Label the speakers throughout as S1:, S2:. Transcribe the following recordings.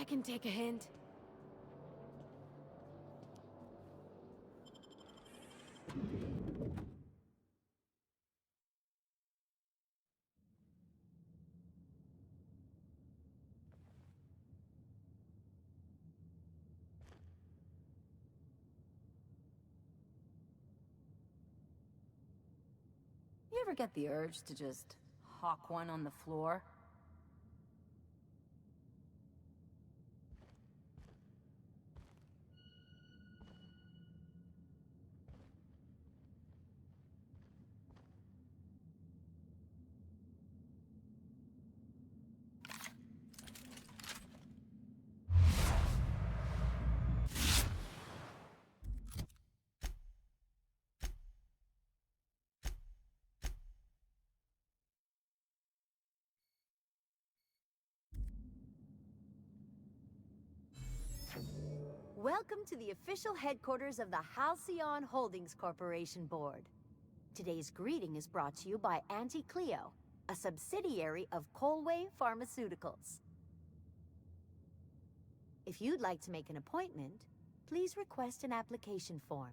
S1: can take a hint.
S2: You ever get the urge to just hawk one on the floor? Welcome to the official headquarters of the Halcyon Holdings Corporation Board. Today's greeting is brought to you by Auntie Cleo, a subsidiary of Colway Pharmaceuticals. If you'd like to make an appointment, please request an application form.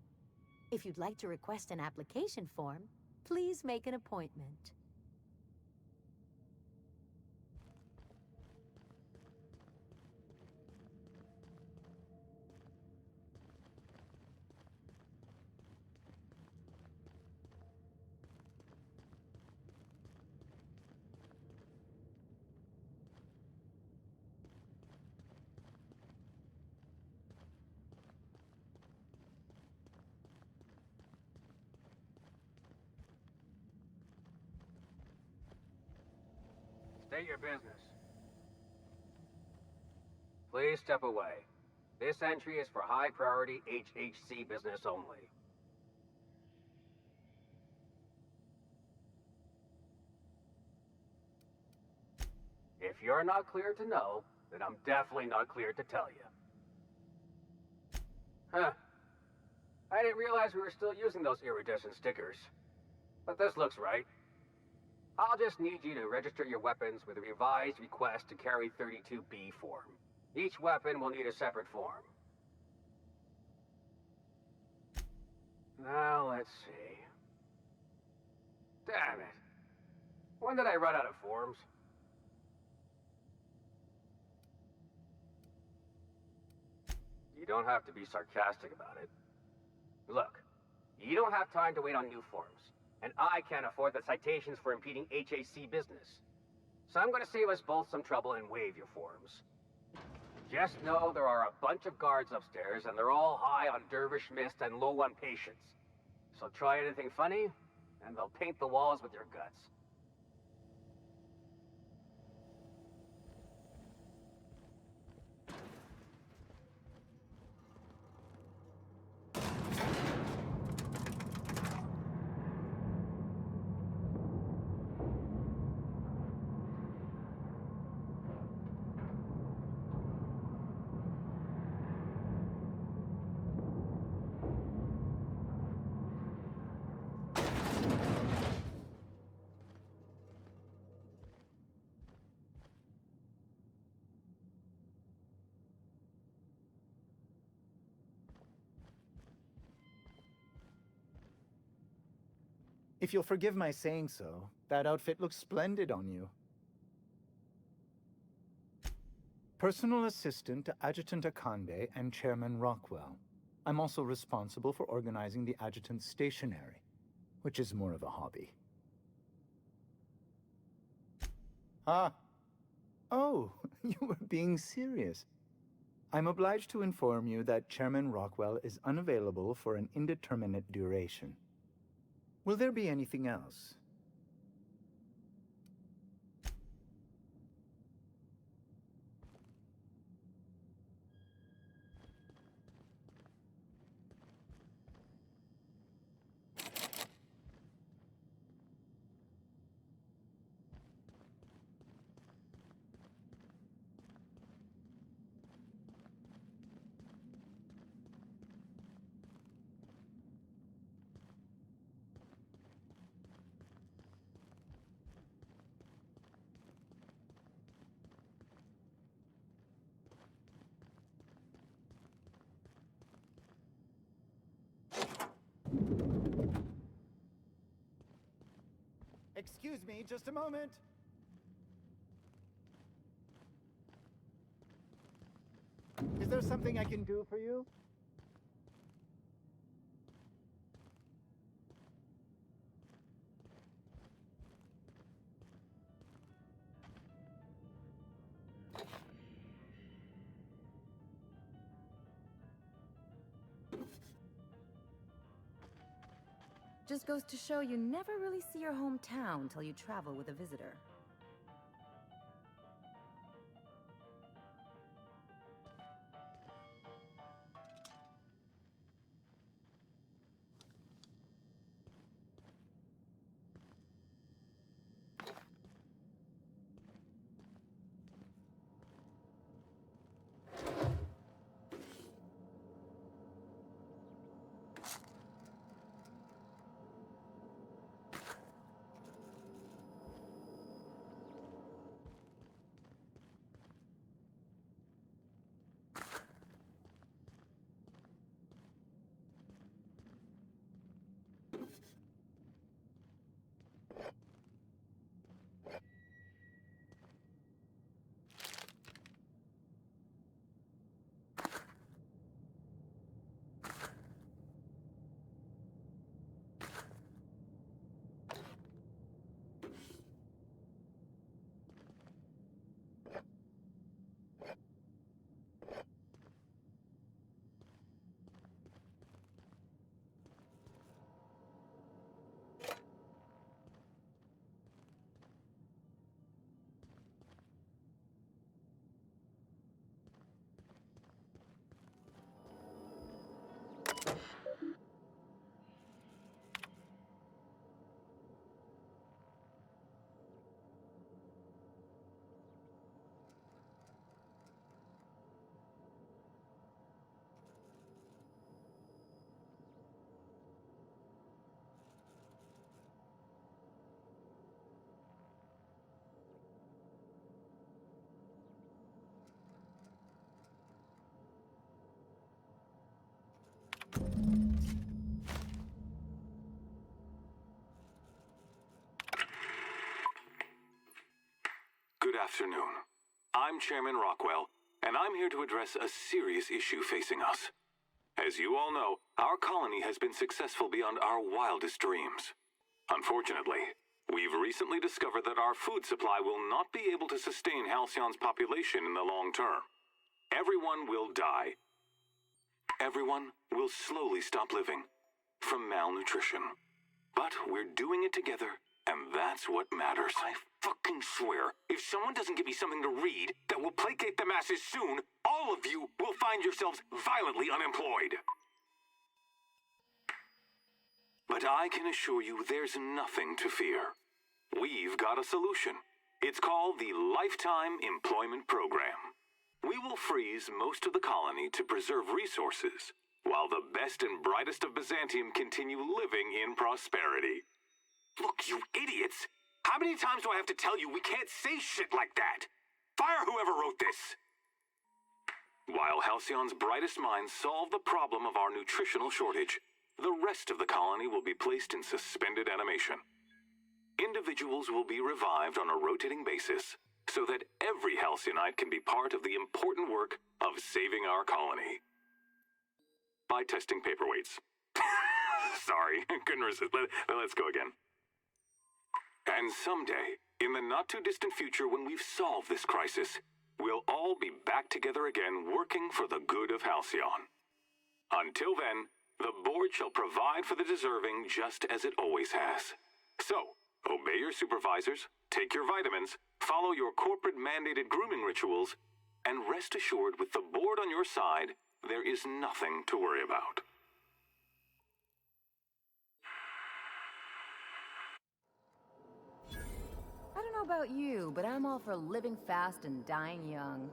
S2: If you'd like to request an application form, please make an appointment.
S3: State your business. Please step away. This entry is for high-priority HHC business only. If you're not clear to know, then I'm definitely not clear to tell you. Huh. I didn't realize we were still using those iridescent stickers. But this looks right. I'll just need you to register your weapons with a revised request to carry 32B form. Each weapon will need a separate form. Now, let's see. Damn it. When did I run out of forms? You don't have to be sarcastic about it. Look, you don't have time to wait on new forms, and I can't afford the citations for impeding HAC business. So I'm going to save us both some trouble and waive your forms. Just know there are a bunch of guards upstairs, and they're all high on dervish mist and low on patience. So try anything funny, and they'll paint the walls with your guts.
S4: If you'll forgive my saying so, that outfit looks splendid on you. Personal assistant to Adjutant Akande and Chairman Rockwell. I'm also responsible for organizing the adjutant's stationery, which is more of a hobby. Ah. Oh, you were being serious. I'm obliged to inform you that Chairman Rockwell is unavailable for an indeterminate duration. Will there be anything else? Excuse me, just a moment. Is there something I can do for you?
S1: Just goes to show you never really see your hometown till you travel with a visitor.
S5: Good afternoon. I'm Chairman Rockwell, and I'm here to address a serious issue facing us. As you all know, our colony has been successful beyond our wildest dreams. Unfortunately, we've recently discovered that our food supply will not be able to sustain Halcyon's population in the long term. Everyone will die. Everyone will slowly stop living from malnutrition. But we're doing it together, and that's what matters. I fucking swear, if someone doesn't give me something to read that will placate the masses soon, all of you will find yourselves violently unemployed. But I can assure you there's nothing to fear. We've got a solution. It's called the Lifetime Employment Program. We will freeze most of the colony to preserve resources, while the best and brightest of Byzantium continue living in prosperity. Look, you idiots! How many times do I have to tell you we can't say shit like that? Fire whoever wrote this! While Halcyon's brightest minds solve the problem of our nutritional shortage, the rest of the colony will be placed in suspended animation. Individuals will be revived on a rotating basis, so that every Halcyonite can be part of the important work of saving our colony. By testing paperweights. Sorry, couldn't resist. Let's go again. And someday, in the not-too-distant future when we've solved this crisis, we'll all be back together again working for the good of Halcyon. Until then, the board shall provide for the deserving just as it always has. So, obey your supervisors, take your vitamins, follow your corporate-mandated grooming rituals, and rest assured with the board on your side, there is nothing to worry about.
S1: I don't know about you, but I'm all for living fast and dying young.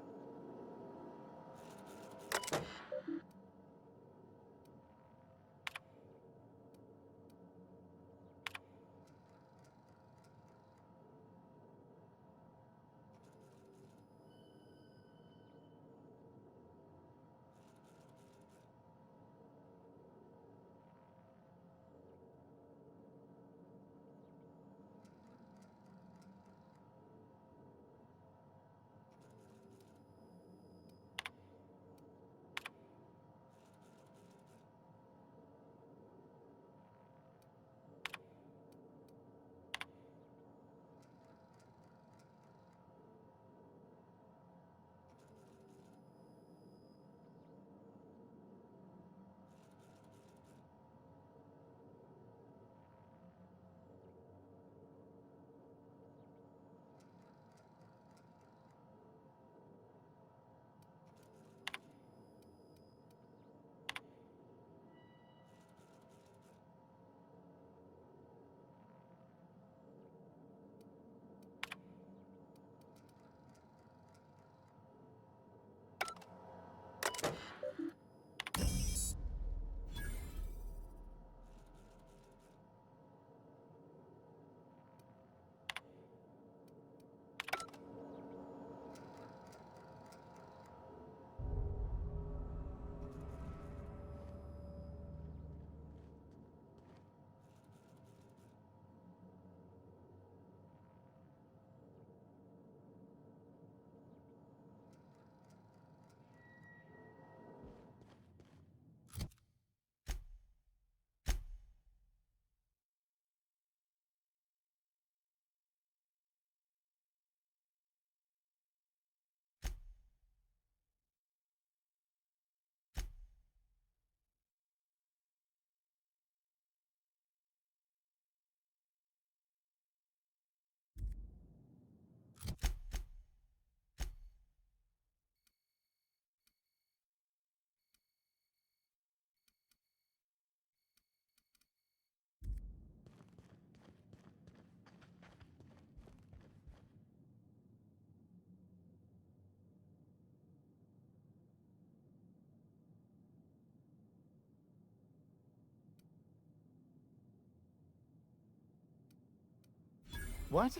S4: What?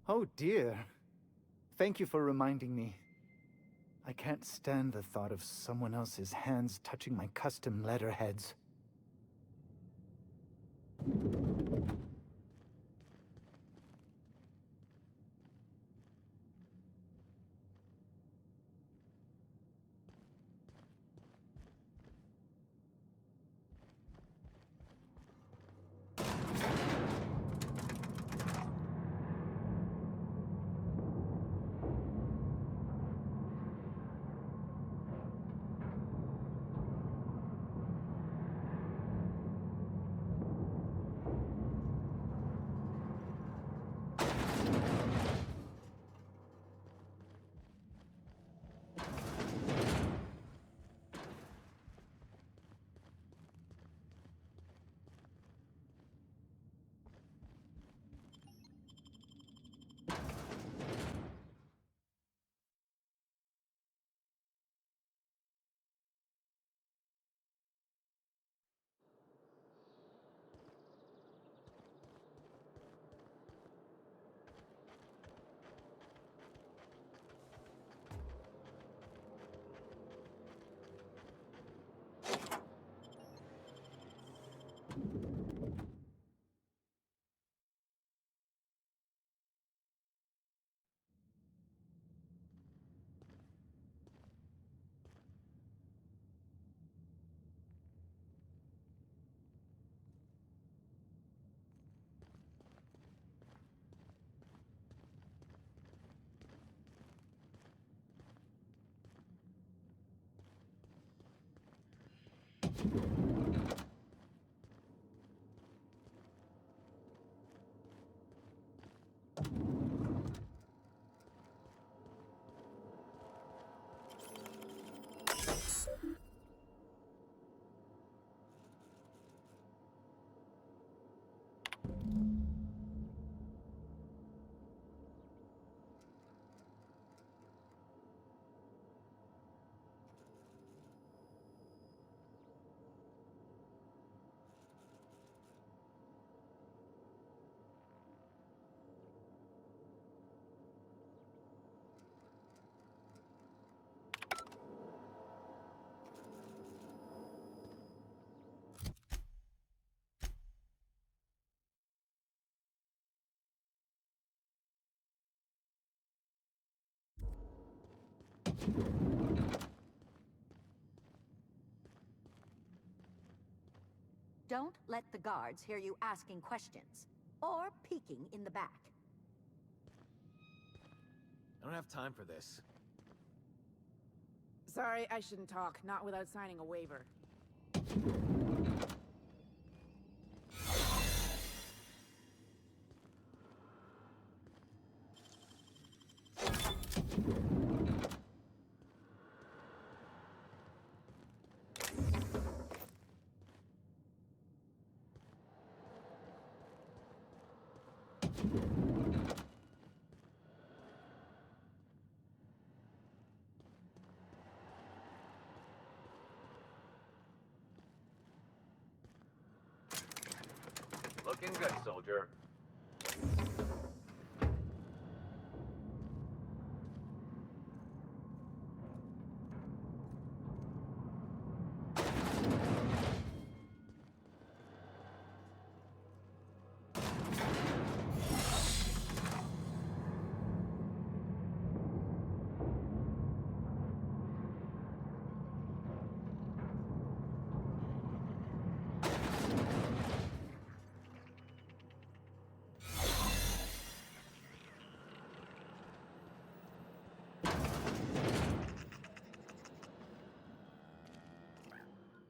S4: Oh dear. Thank you for reminding me. I can't stand the thought of someone else's hands touching my custom letterheads.
S2: Don't let the guards hear you asking questions, or peeking in the back.
S6: I don't have time for this.
S7: Sorry, I shouldn't talk, not without signing a waiver.
S3: Looking good, soldier.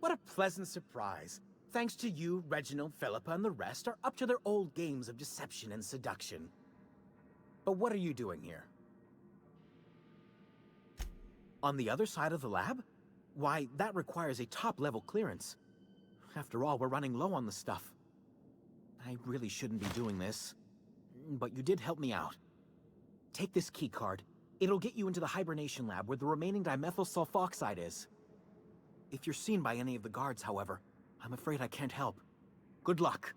S6: What a pleasant surprise. Thanks to you, Reginald, Philippa, and the rest are up to their old games of deception and seduction. But what are you doing here? On the other side of the lab? Why, that requires a top-level clearance. After all, we're running low on the stuff. I really shouldn't be doing this. But you did help me out. Take this key card. It'll get you into the hibernation lab where the remaining dimethyl sulfoxide is. If you're seen by any of the guards, however, I'm afraid I can't help. Good luck.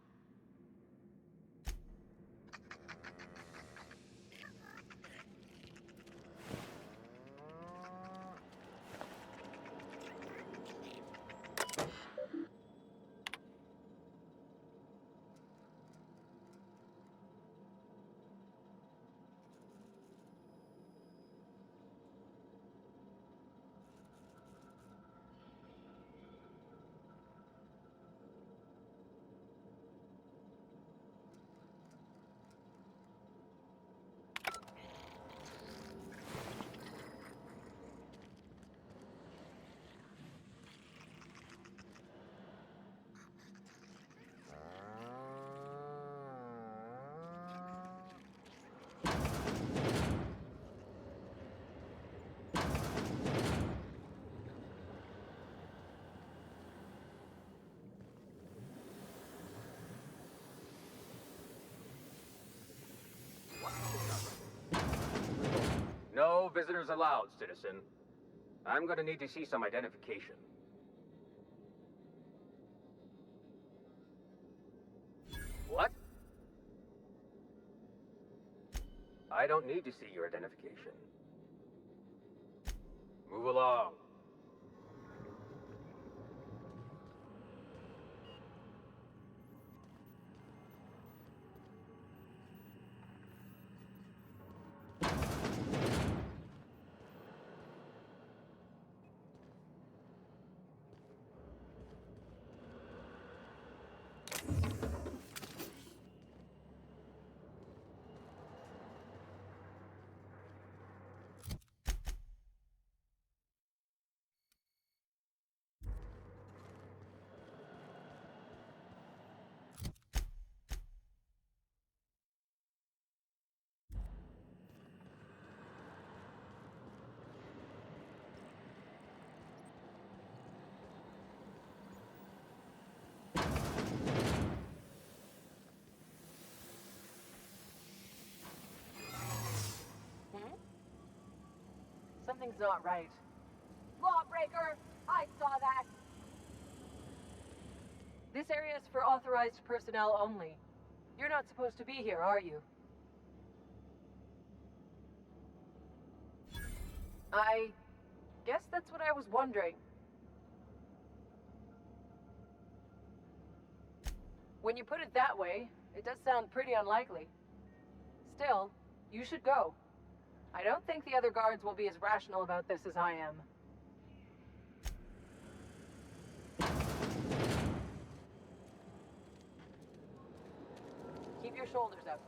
S3: visitors allowed, citizen. I'm gonna need to see some identification. What? I don't need to see your identification. Move along.
S8: Something's not right. Lawbreaker! I saw that! This area is for authorized personnel only. You're not supposed to be here, are you? I guess that's what I was wondering. When you put it that way, it does sound pretty unlikely. Still, you should go. I don't think the other guards will be as rational about this as I am. Keep your shoulders up.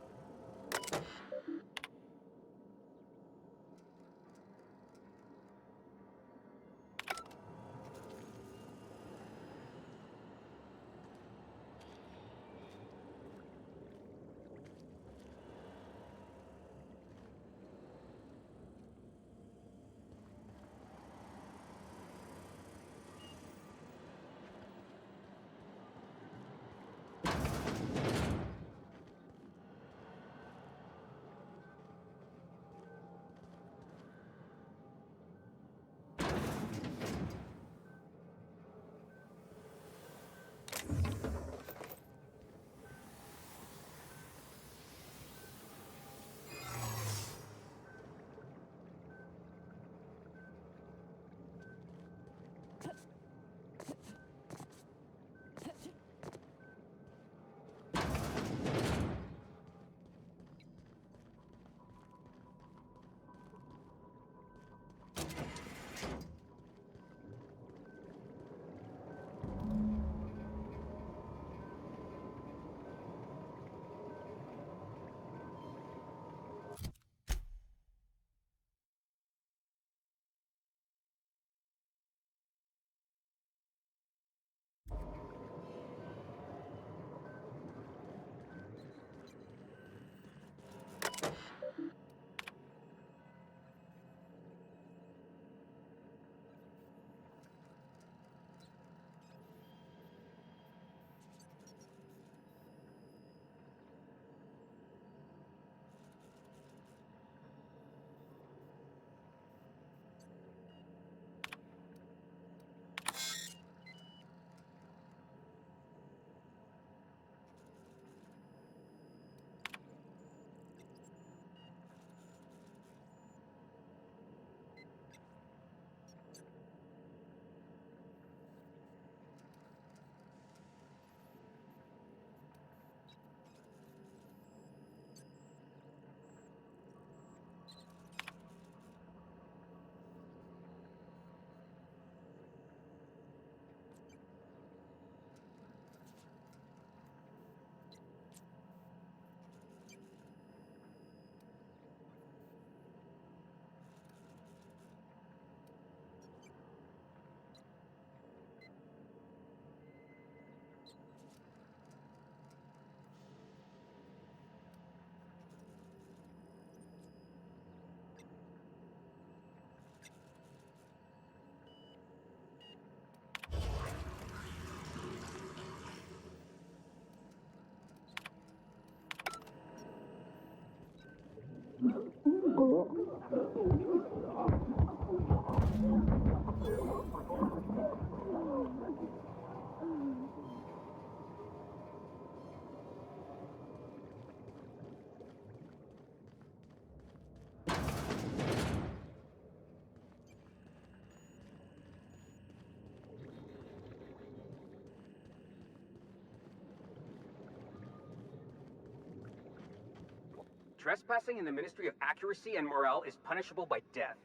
S3: Trespassing in the Ministry of Accuracy and Morale is punishable by death.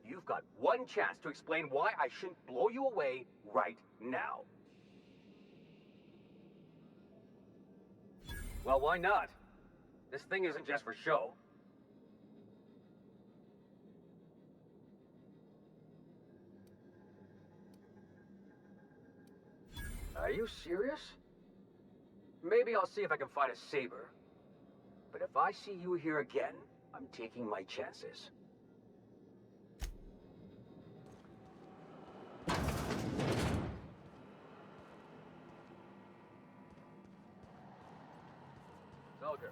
S3: You've got one chance to explain why I shouldn't blow you away right now. Well, why not? This thing isn't just for show. Are you serious? Maybe I'll see if I can find a saber. But if I see you here again, I'm taking my chances. Soldier.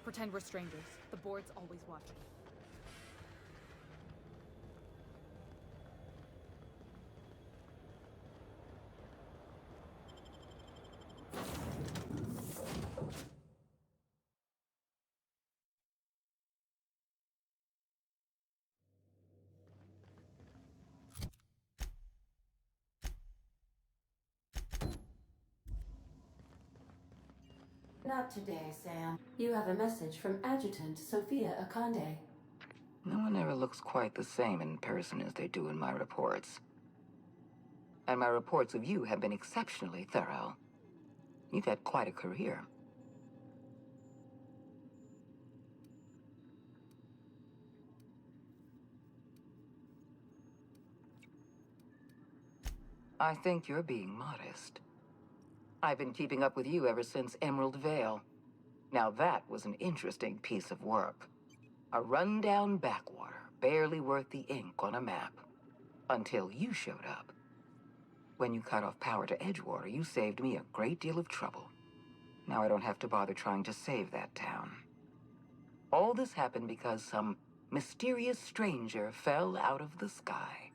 S7: Pretend we're strangers. The board's always watching.
S9: Not today, Sam. You have a message from Adjutant Sophia Akande.
S10: No one ever looks quite the same in person as they do in my reports. And my reports of you have been exceptionally thorough. You've had quite a career. I think you're being modest. I've been keeping up with you ever since Emerald Vale. Now that was an interesting piece of work. A rundown backwater, barely worth the ink on a map. Until you showed up. When you cut off power to Edgewater, you saved me a great deal of trouble. Now I don't have to bother trying to save that town. All this happened because some mysterious stranger fell out of the sky.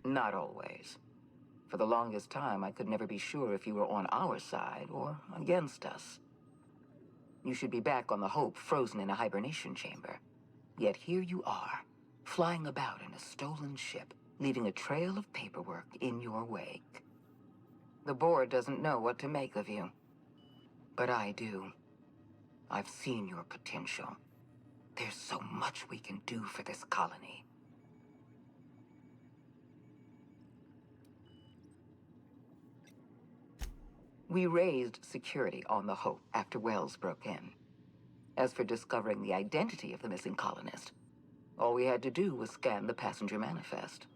S10: Not always. For the longest time, I could never be sure if you were on our side or against us. You should be back on the Hope, frozen in a hibernation chamber. Yet here you are, flying about in a stolen ship, leaving a trail of paperwork in your wake. The board doesn't know what to make of you. But I do. I've seen your potential. There's so much we can do for this colony. We raised security on the Hope after Wells broke in. As for discovering the identity of the missing colonist, all we had to do was scan the passenger manifest.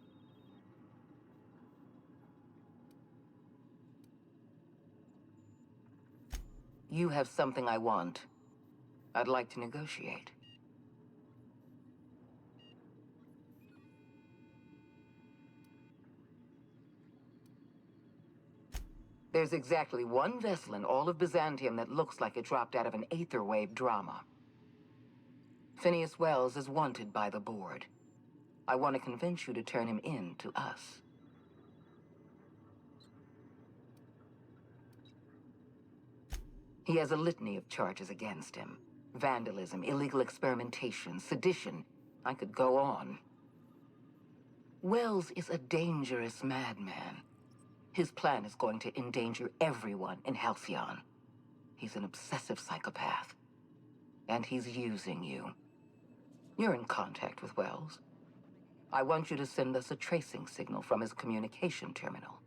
S10: You have something I want. I'd like to negotiate. There's exactly one vessel in all of Byzantium that looks like it dropped out of an aetherwave drama. Phineas Wells is wanted by the board. I want to convince you to turn him in to us. He has a litany of charges against him. Vandalism, illegal experimentation, sedition. I could go on. Wells is a dangerous madman. His plan is going to endanger everyone in Halcyon. He's an obsessive psychopath. And he's using you. You're in contact with Wells. I want you to send us a tracing signal from his communication terminal.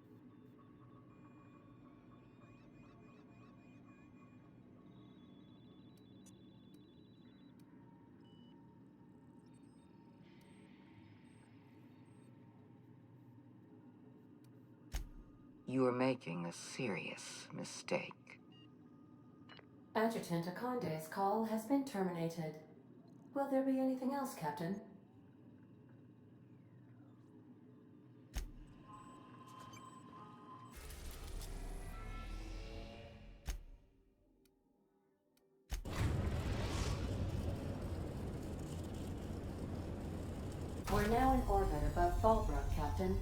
S10: You are making a serious mistake.
S9: Adjutant Akonde's call has been terminated. Will there be anything else, Captain? We're now in orbit above Fallbrook, Captain.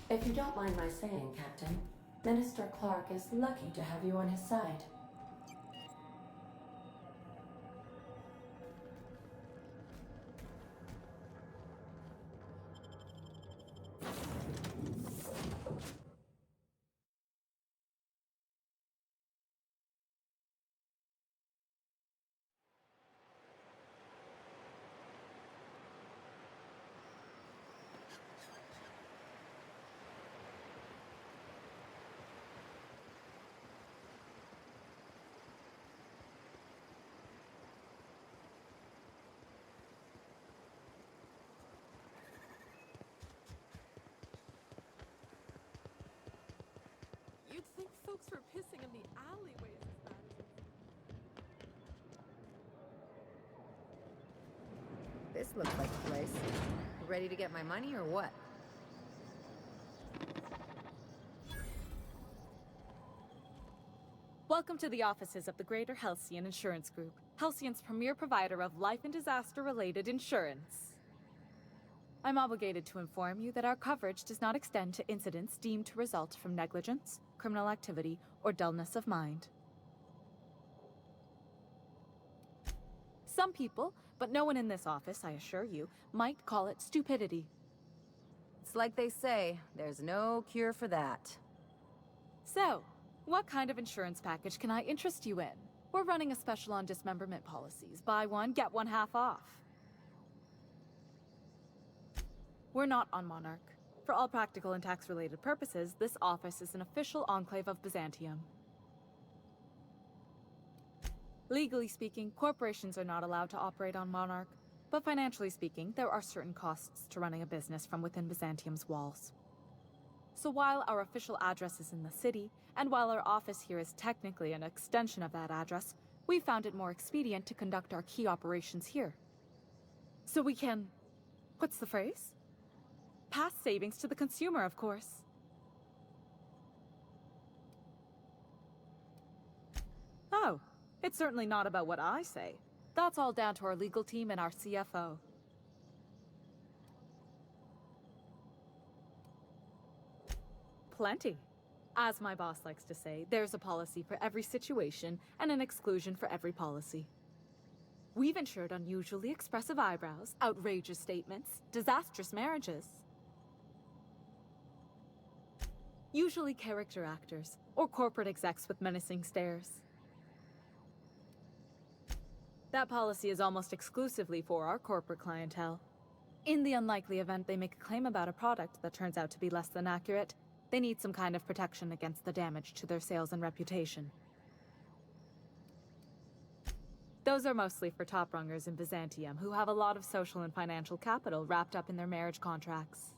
S9: If you don't mind my saying, Captain, Minister Clark is lucky to have you on his side.
S7: You'd think folks were pissing in the alleyways as bad as
S1: This looks like a place. Ready to get my money or what?
S7: Welcome to the offices of the Greater Halcyon Insurance Group, Halcyon's premier provider of life and disaster-related insurance. I'm obligated to inform you that our coverage does not extend to incidents deemed to result from negligence, criminal activity, or dullness of mind. Some people, but no one in this office, I assure you, might call it stupidity.
S1: It's like they say, there's no cure for that.
S7: So, what kind of insurance package can I interest you in? We're running a special on dismemberment policies. Buy one, get one half off. We're not on Monarch. For all practical and tax-related purposes, this office is an official enclave of Byzantium. Legally speaking, corporations are not allowed to operate on Monarch, but financially speaking, there are certain costs to running a business from within Byzantium's walls. So while our official address is in the city, and while our office here is technically an extension of that address, we found it more expedient to conduct our key operations here. So we can... what's the phrase? Pass savings to the consumer, of course. Oh, it's certainly not about what I say. That's all down to our legal team and our CFO. Plenty. As my boss likes to say, there's a policy for every situation and an exclusion for every policy. We've insured unusually expressive eyebrows, outrageous statements, disastrous marriages. Usually character actors, or corporate execs with menacing stares. That policy is almost exclusively for our corporate clientele. In the unlikely event they make a claim about a product that turns out to be less than accurate, they need some kind of protection against the damage to their sales and reputation. Those are mostly for top-rungers in Byzantium who have a lot of social and financial capital wrapped up in their marriage contracts.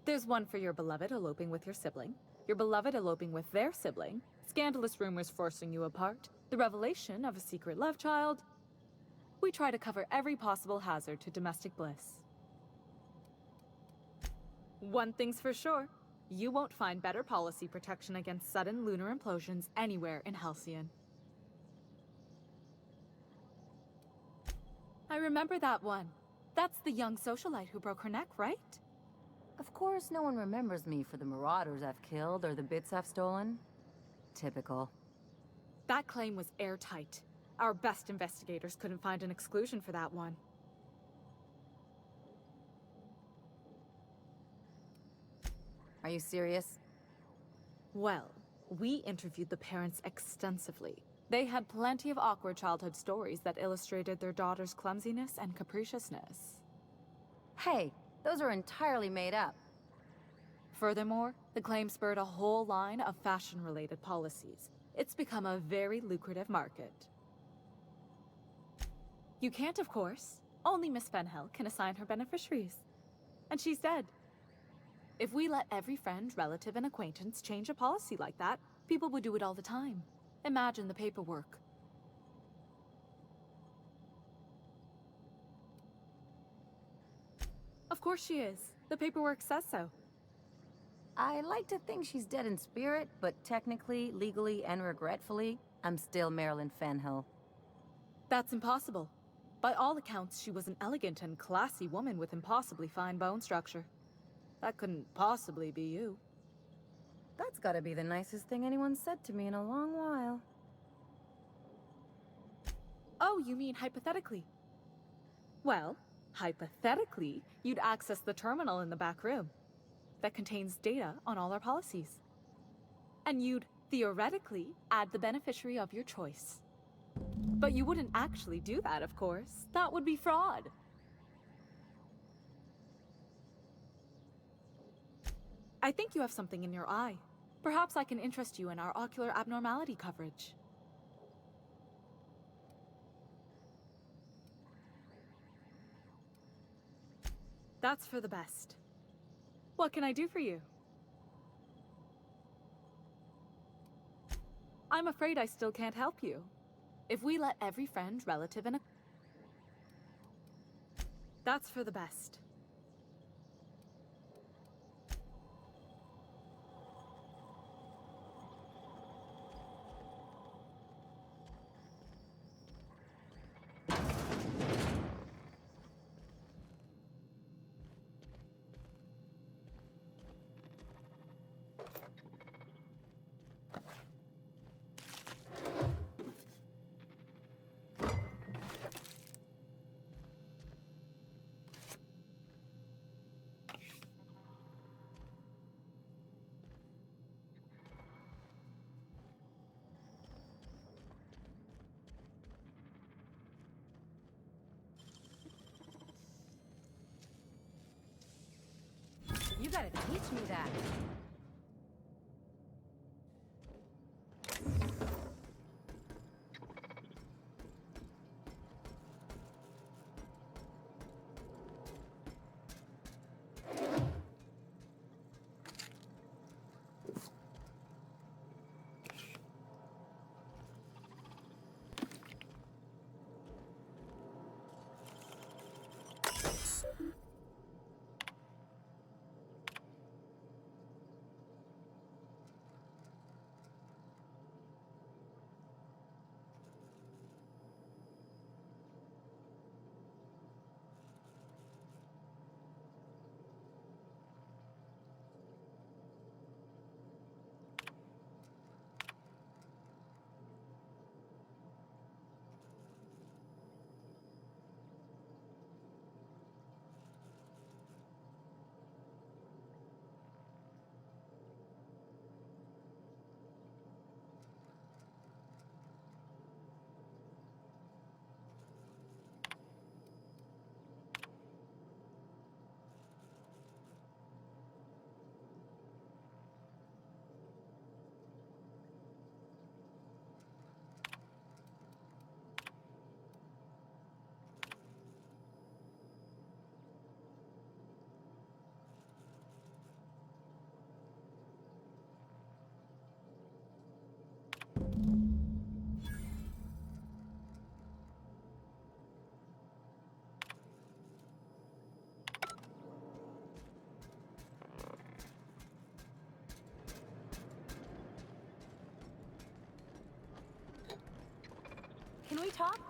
S7: There's one for your beloved eloping with your sibling, your beloved eloping with their sibling, scandalous rumors forcing you apart, the revelation of a secret love child. We try to cover every possible hazard to domestic bliss. One thing's for sure, You won't find better policy protection against sudden lunar implosions anywhere in Halcyon. I remember that one. That's the young socialite who broke her neck, right?
S1: Of course, no one remembers me for the marauders I've killed or the bits I've stolen. Typical.
S7: That claim was airtight. Our best investigators couldn't find an exclusion for that one.
S1: Are you serious?
S7: Well, we interviewed the parents extensively. They had plenty of awkward childhood stories that illustrated their daughter's clumsiness and capriciousness.
S1: Hey, those are entirely made up.
S7: Furthermore, the claim spurred a whole line of fashion-related policies. It's become a very lucrative market. You can't, of course. Only Miss Fenhel can assign her beneficiaries. And she's dead. If we let every friend, relative, and acquaintance change a policy like that, people would do it all the time. Imagine the paperwork. Of course she is. The paperwork says so.
S1: I like to think she's dead in spirit, but technically, legally, and regretfully, I'm still Marilyn Fenhill.
S7: That's impossible. By all accounts, she was an elegant and classy woman with impossibly fine bone structure. That couldn't possibly be you.
S1: That's gotta be the nicest thing anyone's said to me in a long while.
S7: Oh, you mean hypothetically? Well, hypothetically, you'd access the terminal in the back room that contains data on all our policies. And you'd, theoretically, add the beneficiary of your choice. But you wouldn't actually do that, of course. That would be fraud. I think you have something in your eye. Perhaps I can interest you in our ocular abnormality coverage. That's for the best. What can I do for you? I'm afraid I still can't help you. If we let every friend, relative, and that's for the best.
S1: You gotta teach me that. Can we talk?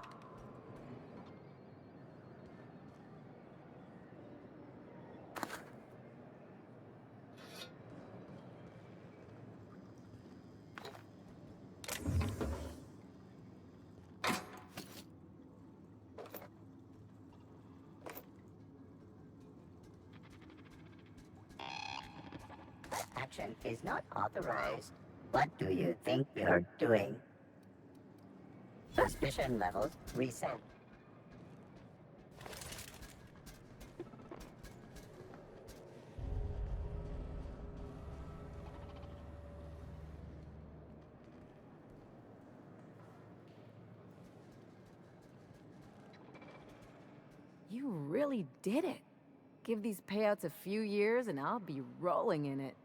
S11: Action is not authorized. What do you think you're doing? Suspicion levels reset.
S1: You really did it. Give these payouts a few years and I'll be rolling in it.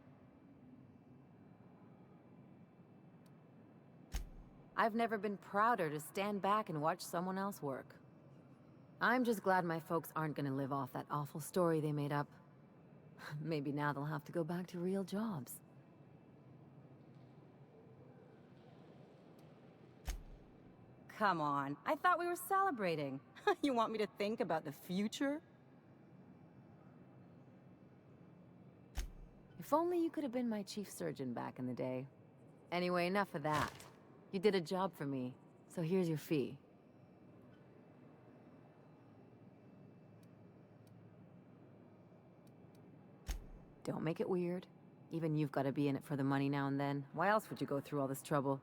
S1: I've never been prouder to stand back and watch someone else work. I'm just glad my folks aren't gonna live off that awful story they made up. Maybe now they'll have to go back to real jobs. Come on, I thought we were celebrating. You want me to think about the future? If only you could have been my chief surgeon back in the day. Anyway, enough of that. You did a job for me, so here's your fee. Don't make it weird. Even you've got to be in it for the money now and then. Why else would you go through all this trouble?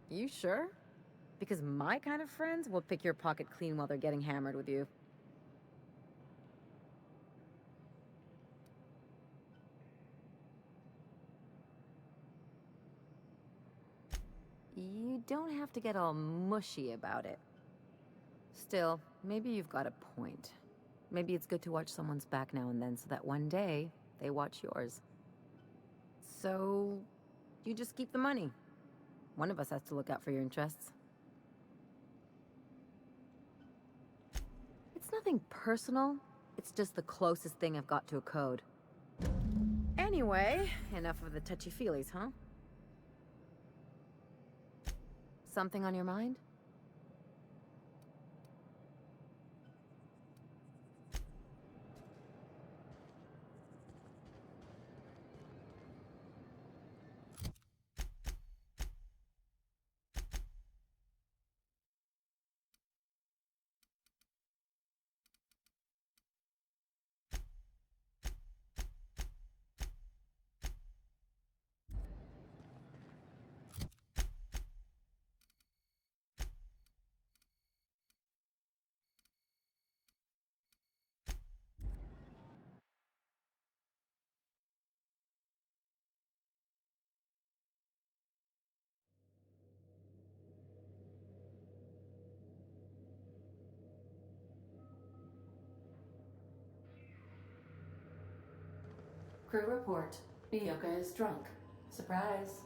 S1: You sure? Because my kind of friends will pick your pocket clean while they're getting hammered with you. You don't have to get all mushy about it. Still, maybe you've got a point. Maybe it's good to watch someone's back now and then so that one day, they watch yours. So, you just keep the money. One of us has to look out for your interests. It's nothing personal. It's just the closest thing I've got to a code. Anyway, enough of the touchy-feelies, huh? Something on your mind?
S9: Crew report. Nyoka is drunk. Surprise.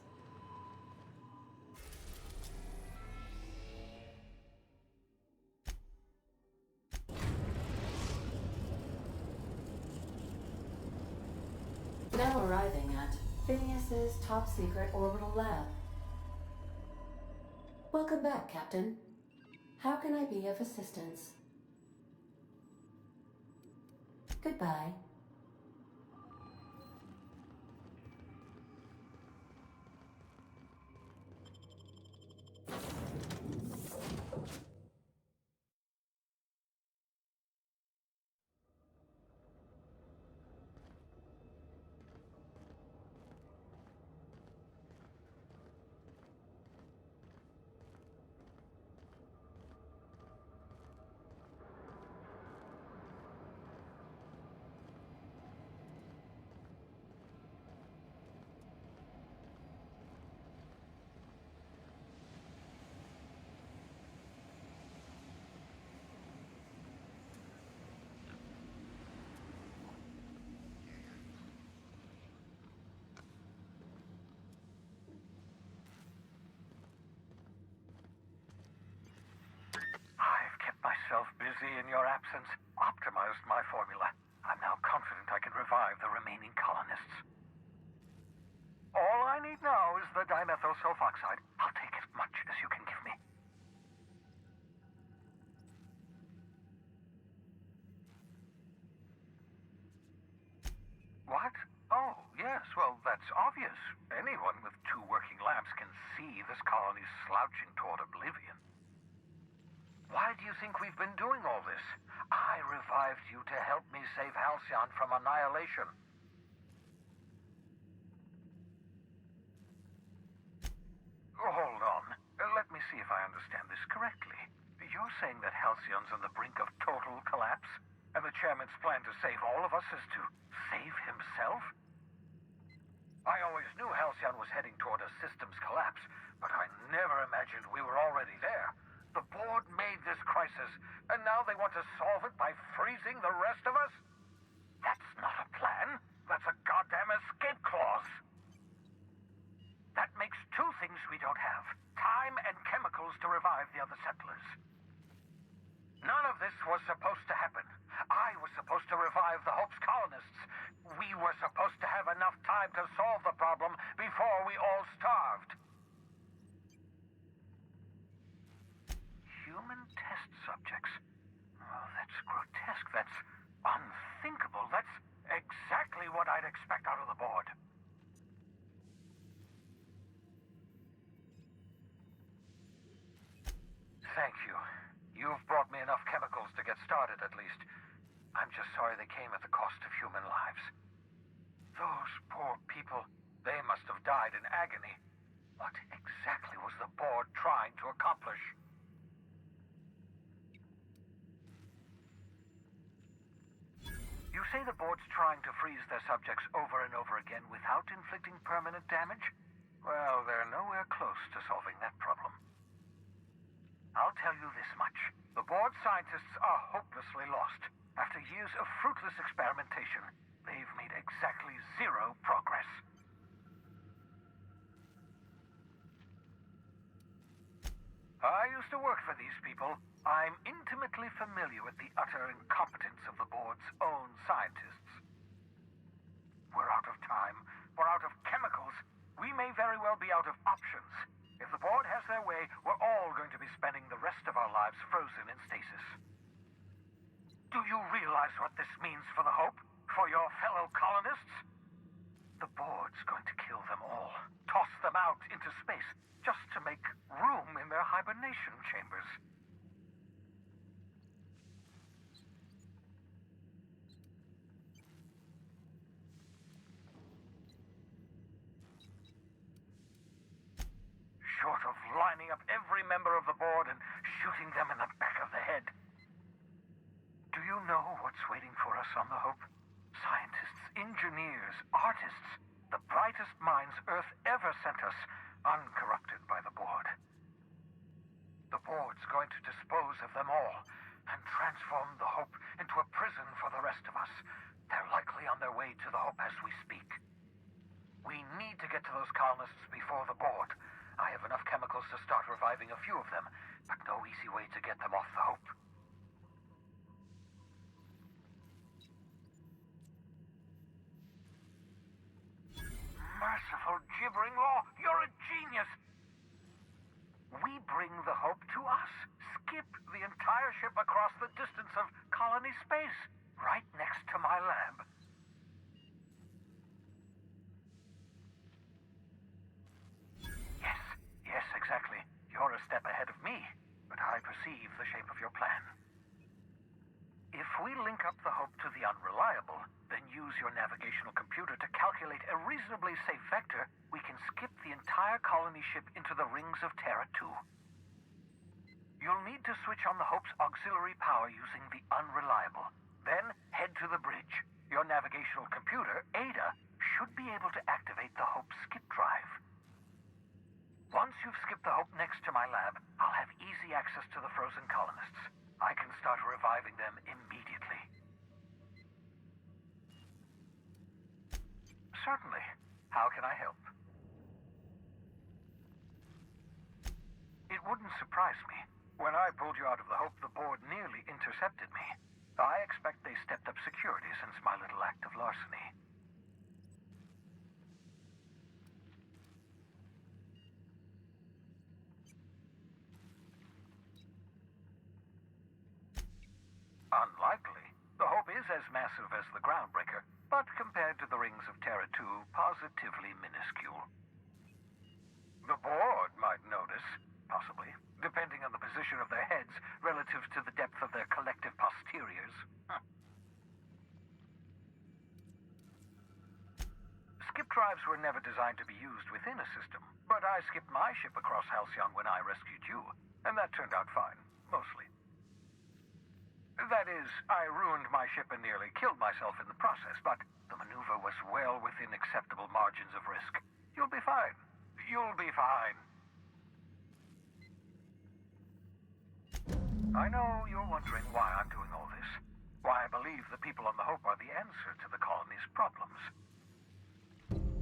S9: Now arriving at Phineas's top secret orbital lab. Welcome back, Captain. How can I be of assistance? Goodbye.
S12: Myself busy in your absence, optimized my formula. I'm now confident I can revive the remaining colonists. All I need now is the dimethyl sulfoxide. I'll take It's obvious. Anyone with 2 working labs can see this colony's slouching toward oblivion. Why do you think we've been doing all this? I revived you to help me save Halcyon from annihilation. Hold on. Let me see if I understand this correctly. You're saying that Halcyon's on the brink of total collapse? And the chairman's plan to save all of us is to save himself? I always knew Halcyon was heading toward a systems collapse, but I never imagined we were already there. The board made this crisis, and now they want to solve it by freezing the rest of us? That's not a plan. That's a goddamn escape clause. That makes 2 things we don't have. Time and chemicals to revive the other settlers. None of this was supposed to happen. I was supposed to revive the Hope's colonists. We were supposed to have enough time to solve the problem before we all starved. Human test subjects. Oh, that's grotesque. That's unthinkable. That's exactly what I'd expect out of the board. Thank you. You've brought me enough chemicals to get started, at least. I'm just sorry they came at the cost of human lives. Those poor people, they must have died in agony. What exactly was the board trying to accomplish? You say the board's trying to freeze their subjects over and over again without inflicting permanent damage? Well, they're nowhere close to solving that problem. I'll tell you this much. The board scientists are hopelessly lost. After years of fruitless experimentation, they've made exactly 0 progress. I used to work for these people. I'm intimately familiar with the utter incompetence of the board's own scientists. We're out of time. We're out of chemicals. We may very well be out of options. If the board has their way, we're all going to be spending the rest of our lives frozen in stasis. Do you realize what this means for the Hope? For your fellow colonists? The board's going to kill them all. Toss them out into space, just to make room in their hibernation chambers. Short of lining up every member of the board and shooting them in the back of the head. Do you know what's waiting for us on the Hope? Scientists, engineers, artists, the brightest minds Earth ever sent us, uncorrupted by the board. The board's going to dispose of them all and transform the Hope into a prison for the rest of us. They're likely on their way to the Hope as we speak. We need to get to those colonists before the board. I have enough chemicals to start reviving a few of them, but no easy way to get them off the Hope. Merciful gibbering law, you're a genius! We bring the Hope to us. Skip the entire ship across the distance of colony space, right next to my lab. Yes, exactly. You're a step ahead of me, but I perceive the shape of your plan. If we link up the Hope to the Unreliable, then use your navigational computer to calculate a reasonably safe vector, we can skip the entire colony ship into the rings of Terra 2. You'll need to switch on the Hope's auxiliary power using the Unreliable. Then head to the bridge. Your navigational computer, Ada, should be able to activate the Hope's skip drive. Once you've skipped the Hope next to my lab, I'll have easy access to the frozen colonists. I can start reviving them immediately. Certainly. How can I help? It wouldn't surprise me. When I pulled you out of the Hope, the board nearly intercepted me. I expect they stepped up security since my little act of larceny. Unlikely. The Hope is as massive as the Groundbreaker, but compared to the rings of Terra 2, positively minuscule. The board might notice, possibly, depending on the position of their heads relative to the depth of their collective posteriors. Skip drives were never designed to be used within a system, but I skipped my ship across Halcyon when I rescued you, and that turned out fine, mostly. That is, I ruined my ship and nearly killed myself in the process, but the maneuver was well within acceptable margins of risk. You'll be fine. You'll be fine. I know you're wondering why I'm doing all this. Why I believe the people on the Hope are the answer to the colony's problems.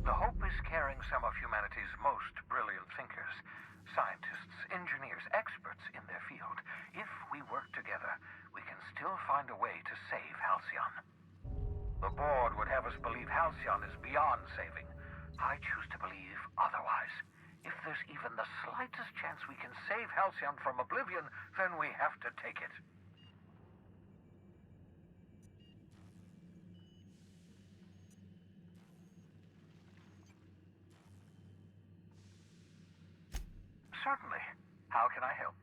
S12: The Hope is carrying some of humanity's most brilliant thinkers, scientists, engineers, experts in their field. If we work together, we can still find a way to save Halcyon. The board would have us believe Halcyon is beyond saving. I choose to believe otherwise. If there's even the slightest chance we can save Halcyon from oblivion, then we have to take it. Certainly. How can I help?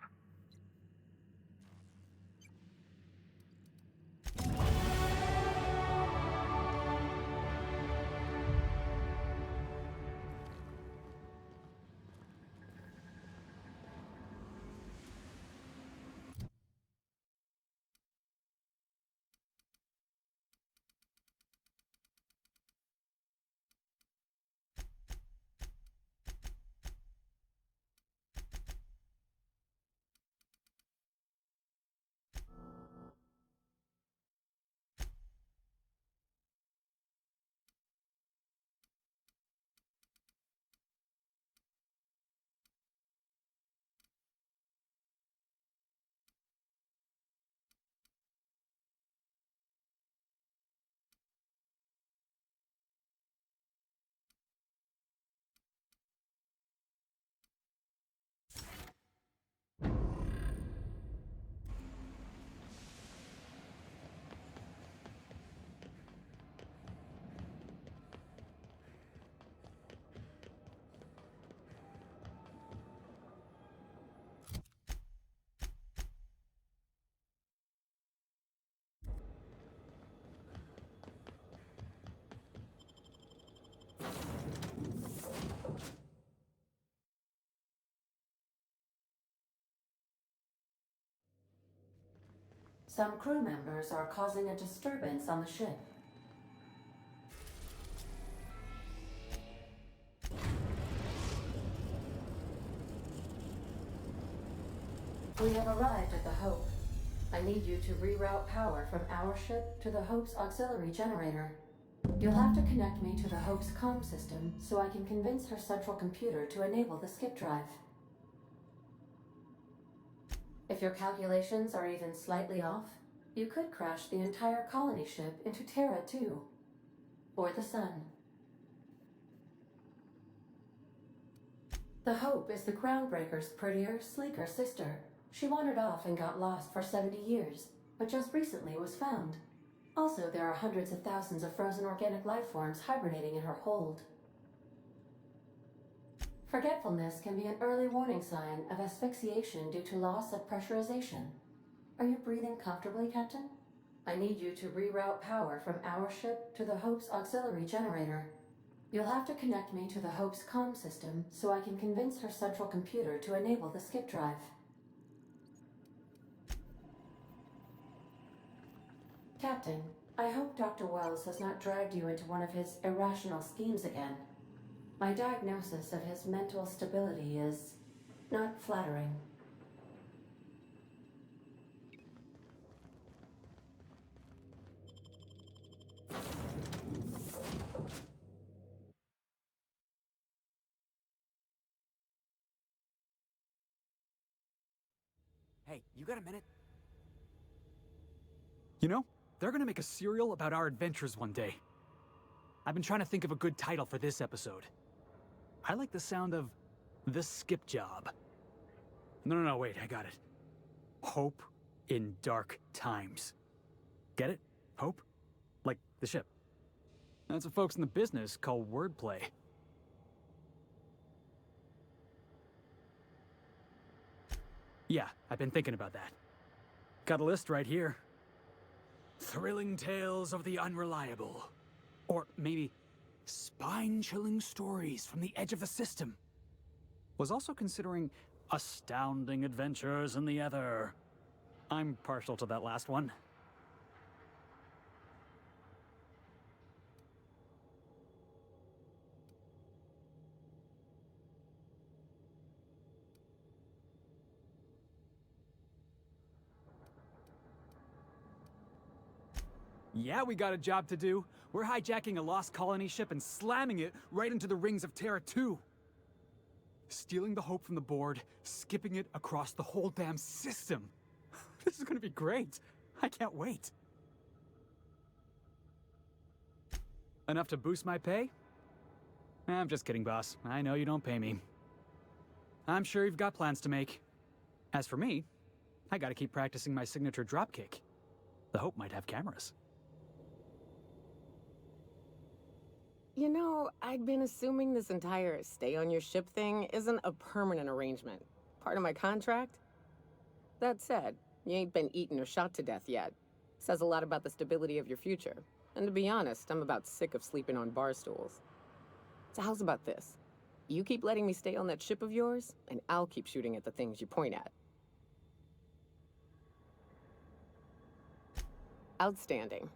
S9: Some crew members are causing a disturbance on the ship. We have arrived at the Hope. I need you to reroute power from our ship to the Hope's auxiliary generator. You'll have to connect me to the Hope's comm system so I can convince her central computer to enable the skip drive. If your calculations are even slightly off, you could crash the entire colony ship into Terra 2, or the Sun. The Hope is the Groundbreaker's prettier, sleeker sister. She wandered off and got lost for 70 years, but just recently was found. Also, there are hundreds of thousands of frozen organic life forms hibernating in her hold. Forgetfulness can be an early warning sign of asphyxiation due to loss of pressurization. Are you breathing comfortably, Captain? I need you to reroute power from our ship to the Hope's auxiliary generator. You'll have to connect me to the Hope's comm system so I can convince her central computer to enable the skip drive. Captain, I hope Dr. Wells has not dragged you into one of his irrational schemes again. My diagnosis of his mental stability is not flattering.
S13: Hey, you got a minute? You know, they're gonna make a serial about our adventures one day. I've been trying to think of a good title for this episode. I like the sound of The Skip Job. No, wait, I got it. Hope in Dark Times. Get it? Hope Like the ship. That's what folks in the business call wordplay. Yeah, I've been thinking about that. Got a list right here. Thrilling tales of the unreliable. Or maybe spine-chilling stories from the edge of the system. Was also considering astounding adventures in the ether. I'm partial to that last one. Yeah, we got a job to do. We're hijacking a lost colony ship and slamming it right into the rings of Terra 2. Stealing the hope from the board, skipping it across the whole damn system. This is gonna be great. I can't wait. Enough to boost my pay? I'm just kidding, boss. I know you don't pay me. I'm sure you've got plans to make. As for me, I gotta keep practicing my signature dropkick. The Hope might have cameras.
S14: You know, I'd been assuming this entire stay on your ship thing isn't a permanent arrangement. Part of my contract? That said, you ain't been eaten or shot to death yet. Says a lot about the stability of your future. And to be honest, I'm about sick of sleeping on bar stools. So how's about this? You keep letting me stay on that ship of yours, and I'll keep shooting at the things you point at. Outstanding.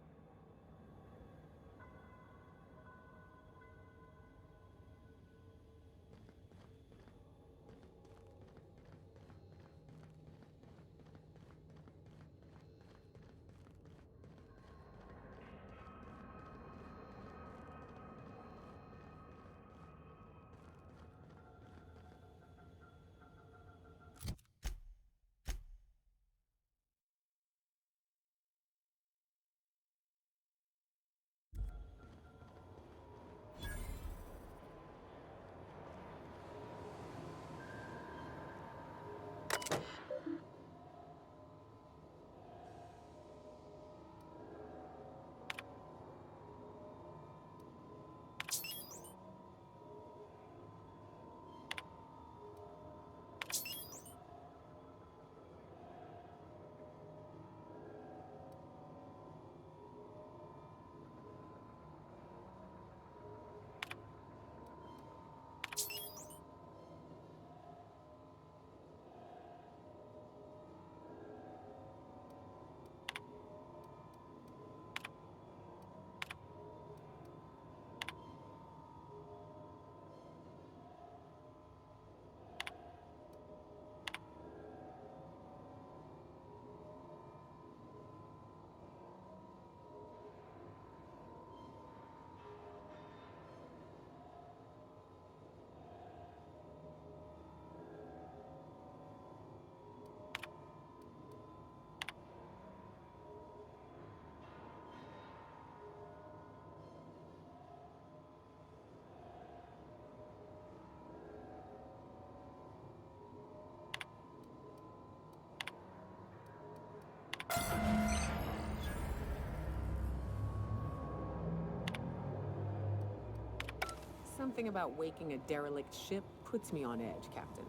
S14: Something about waking a derelict ship puts me on edge, Captain.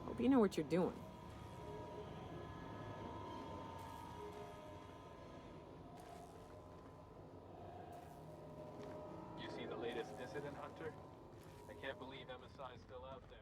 S14: Hope you know what you're doing.
S15: You see the latest dissident, Hunter? I can't believe MSI is still out there.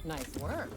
S14: Nice work.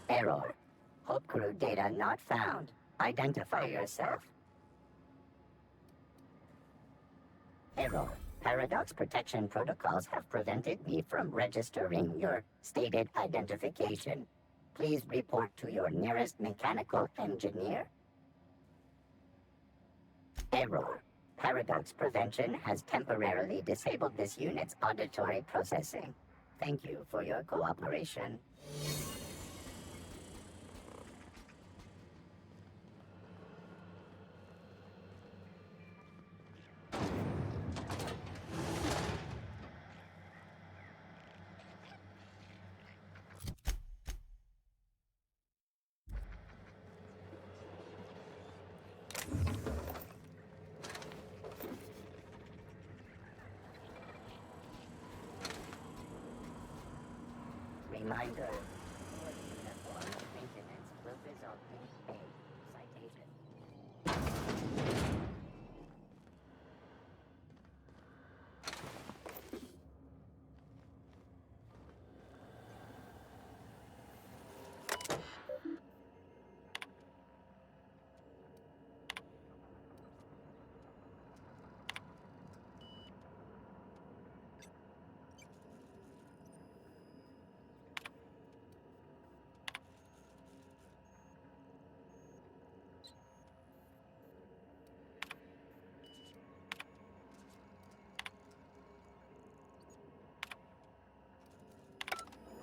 S11: Error. Hub crew data not found. Identify yourself. Error. Paradox protection protocols have prevented me from registering your stated identification. Please report to your nearest mechanical engineer. Error. Paradox Prevention has temporarily disabled this unit's auditory processing. Thank you for your cooperation. Reminder. Uniform maintenance will result in a citation.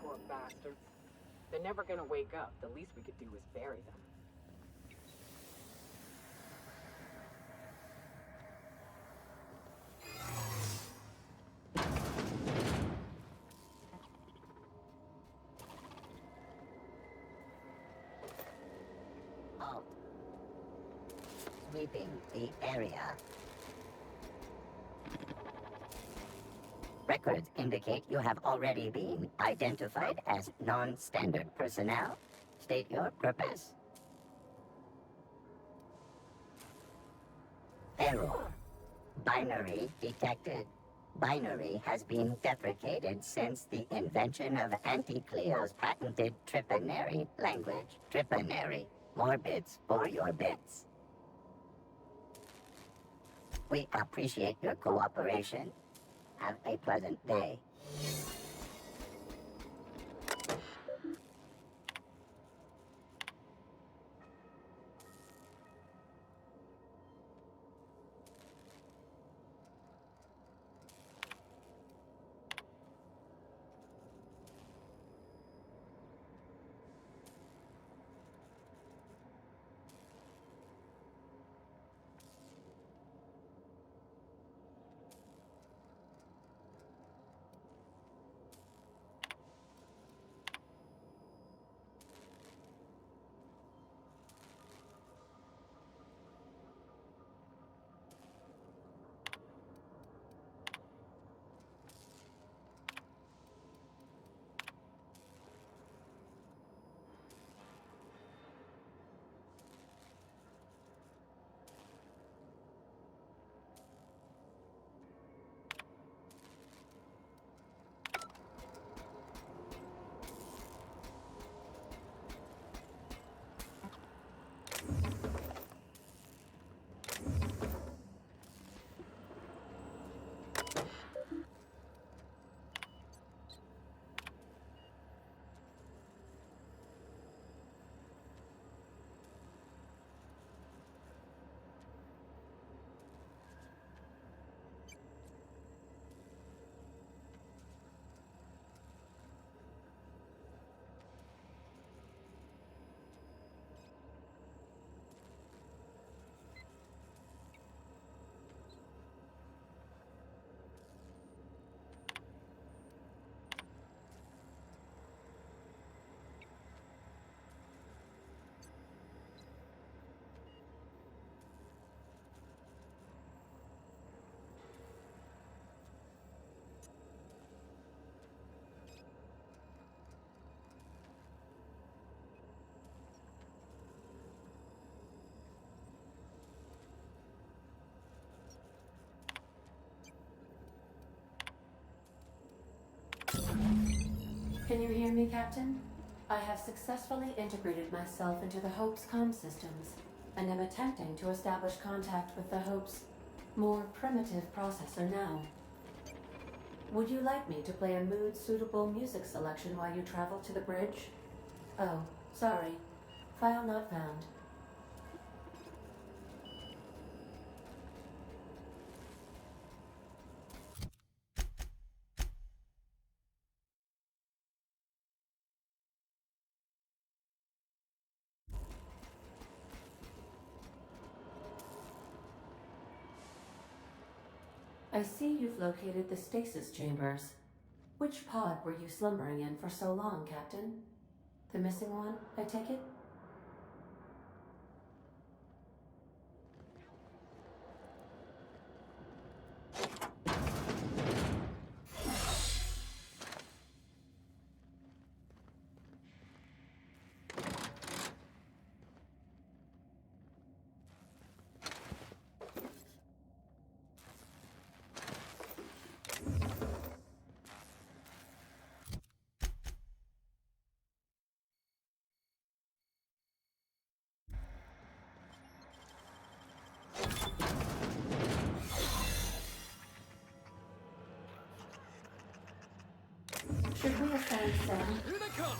S14: Poor bastards. They're never gonna wake up. The least we could do is bury them.
S11: Halt. Sweeping the area. Records indicate you have already been identified as non-standard personnel. State your purpose. Error. Binary detected. Binary has been deprecated since the invention of Anti-Cleo's patented Tripanary language. Tripanary. More bits for your bits. We appreciate your cooperation. Have a pleasant day.
S9: Can you hear me, Captain? I have successfully integrated myself into the Hope's comm systems, and am attempting to establish contact with the Hope's more primitive processor now. Would you like me to play a mood-suitable music selection while you travel to the bridge? Oh, sorry. File not found. I see you've located the stasis chambers. Which pod were you slumbering in for so long, Captain? The missing one, I take it? Should we assign Sam?
S13: Here they come!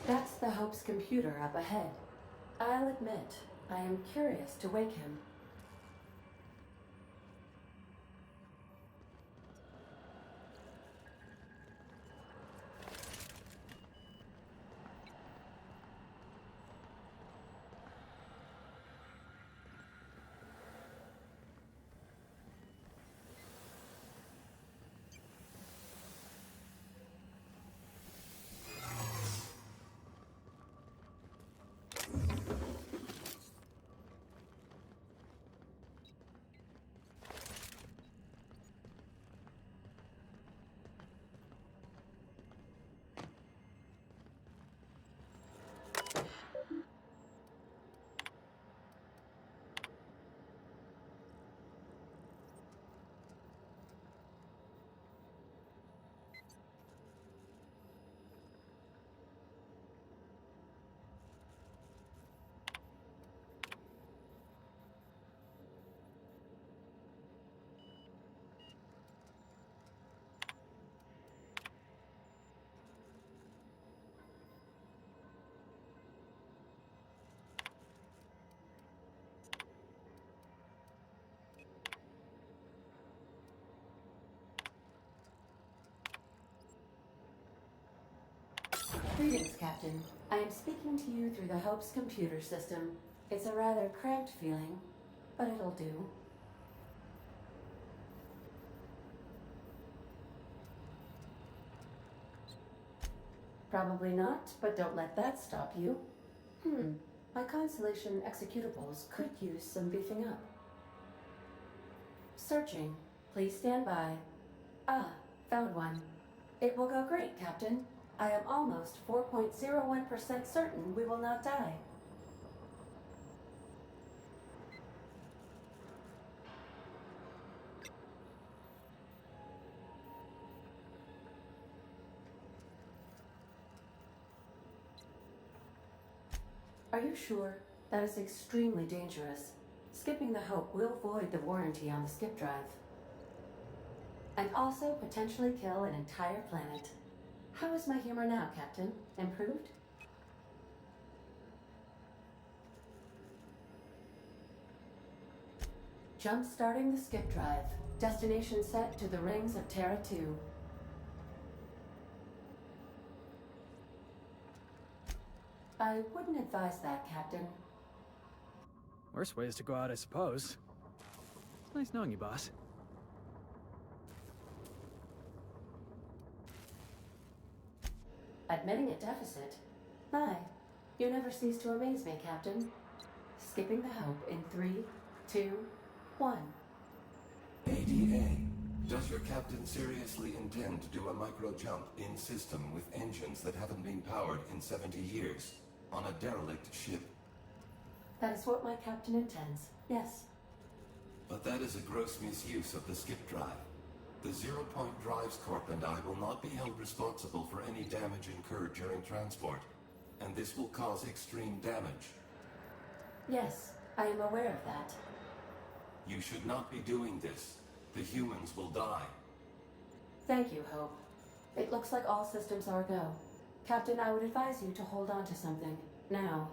S9: That's the Hope's computer up ahead. I'll admit, I am curious to wake him. Greetings, Captain. I am speaking to you through the Hope's computer system. It's a rather cramped feeling, but it'll do. Probably not, but don't let that stop you. My Constellation executables could use some beefing up. Searching. Please stand by. Ah, found one. It will go great, Captain. I am almost 4.01% certain we will not die. Are you sure? That is extremely dangerous. Skipping the Hope will void the warranty on the skip drive. And also potentially kill an entire planet. How is my humor now, Captain? Improved? Jump-starting the skip drive. Destination set to the rings of Terra 2. I wouldn't advise that, Captain.
S13: Worst ways to go out, I suppose. It's nice knowing you, boss.
S9: Admitting a deficit? My, you never cease to amaze me, Captain. Skipping the Hope in 3, 2, 1.
S16: ADA, does your captain seriously intend to do a micro-jump in system with engines that haven't been powered in 70 years on a derelict ship?
S9: That is what my captain intends, yes.
S16: But that is a gross misuse of the skip drive. The Zero Point Drives Corp and I will not be held responsible for any damage incurred during transport, and this will cause extreme damage.
S9: Yes, I am aware of that.
S16: You should not be doing this. The humans will die.
S9: Thank you, Hope. It looks like all systems are go. Captain, I would advise you to hold on to something. Now.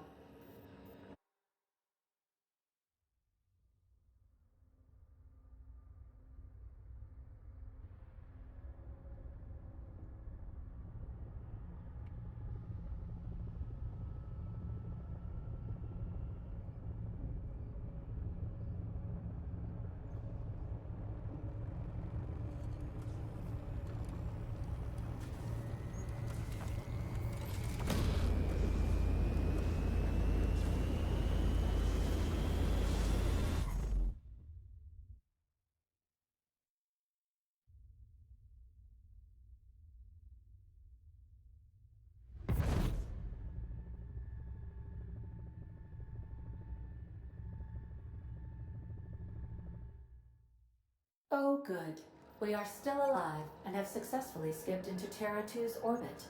S9: Oh, good. We are still alive and have successfully skipped into Terra 2's orbit.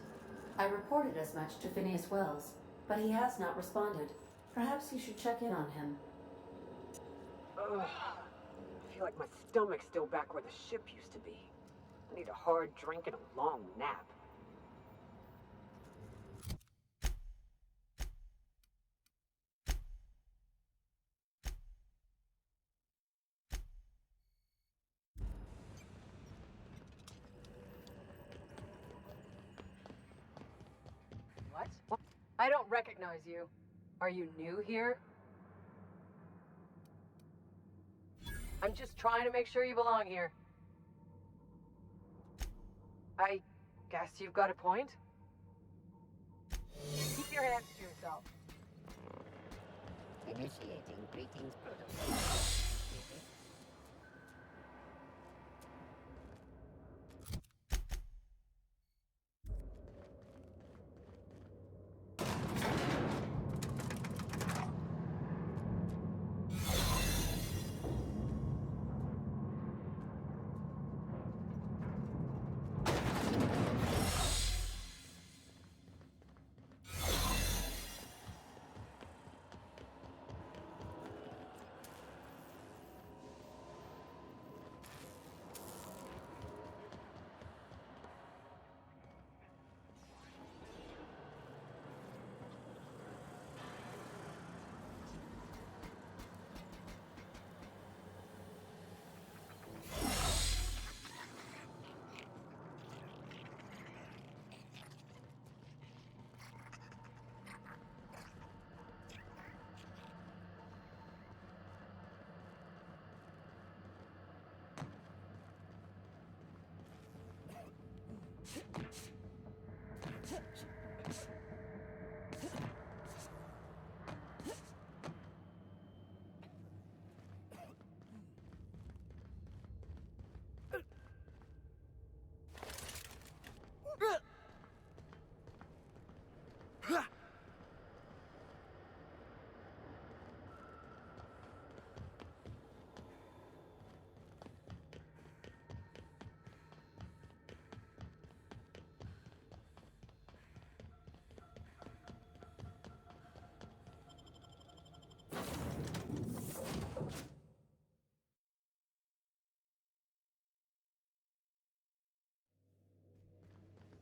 S9: I reported as much to Phineas Wells, but he has not responded. Perhaps you should check in on him.
S17: Ugh. I feel like my stomach's still back where the ship used to be. I need a hard drink and a long nap.
S8: What? I don't recognize you. Are you new here? I'm just trying to make sure you belong here. I guess you've got a point. Keep your hands to yourself.
S11: Initiating greetings protocol.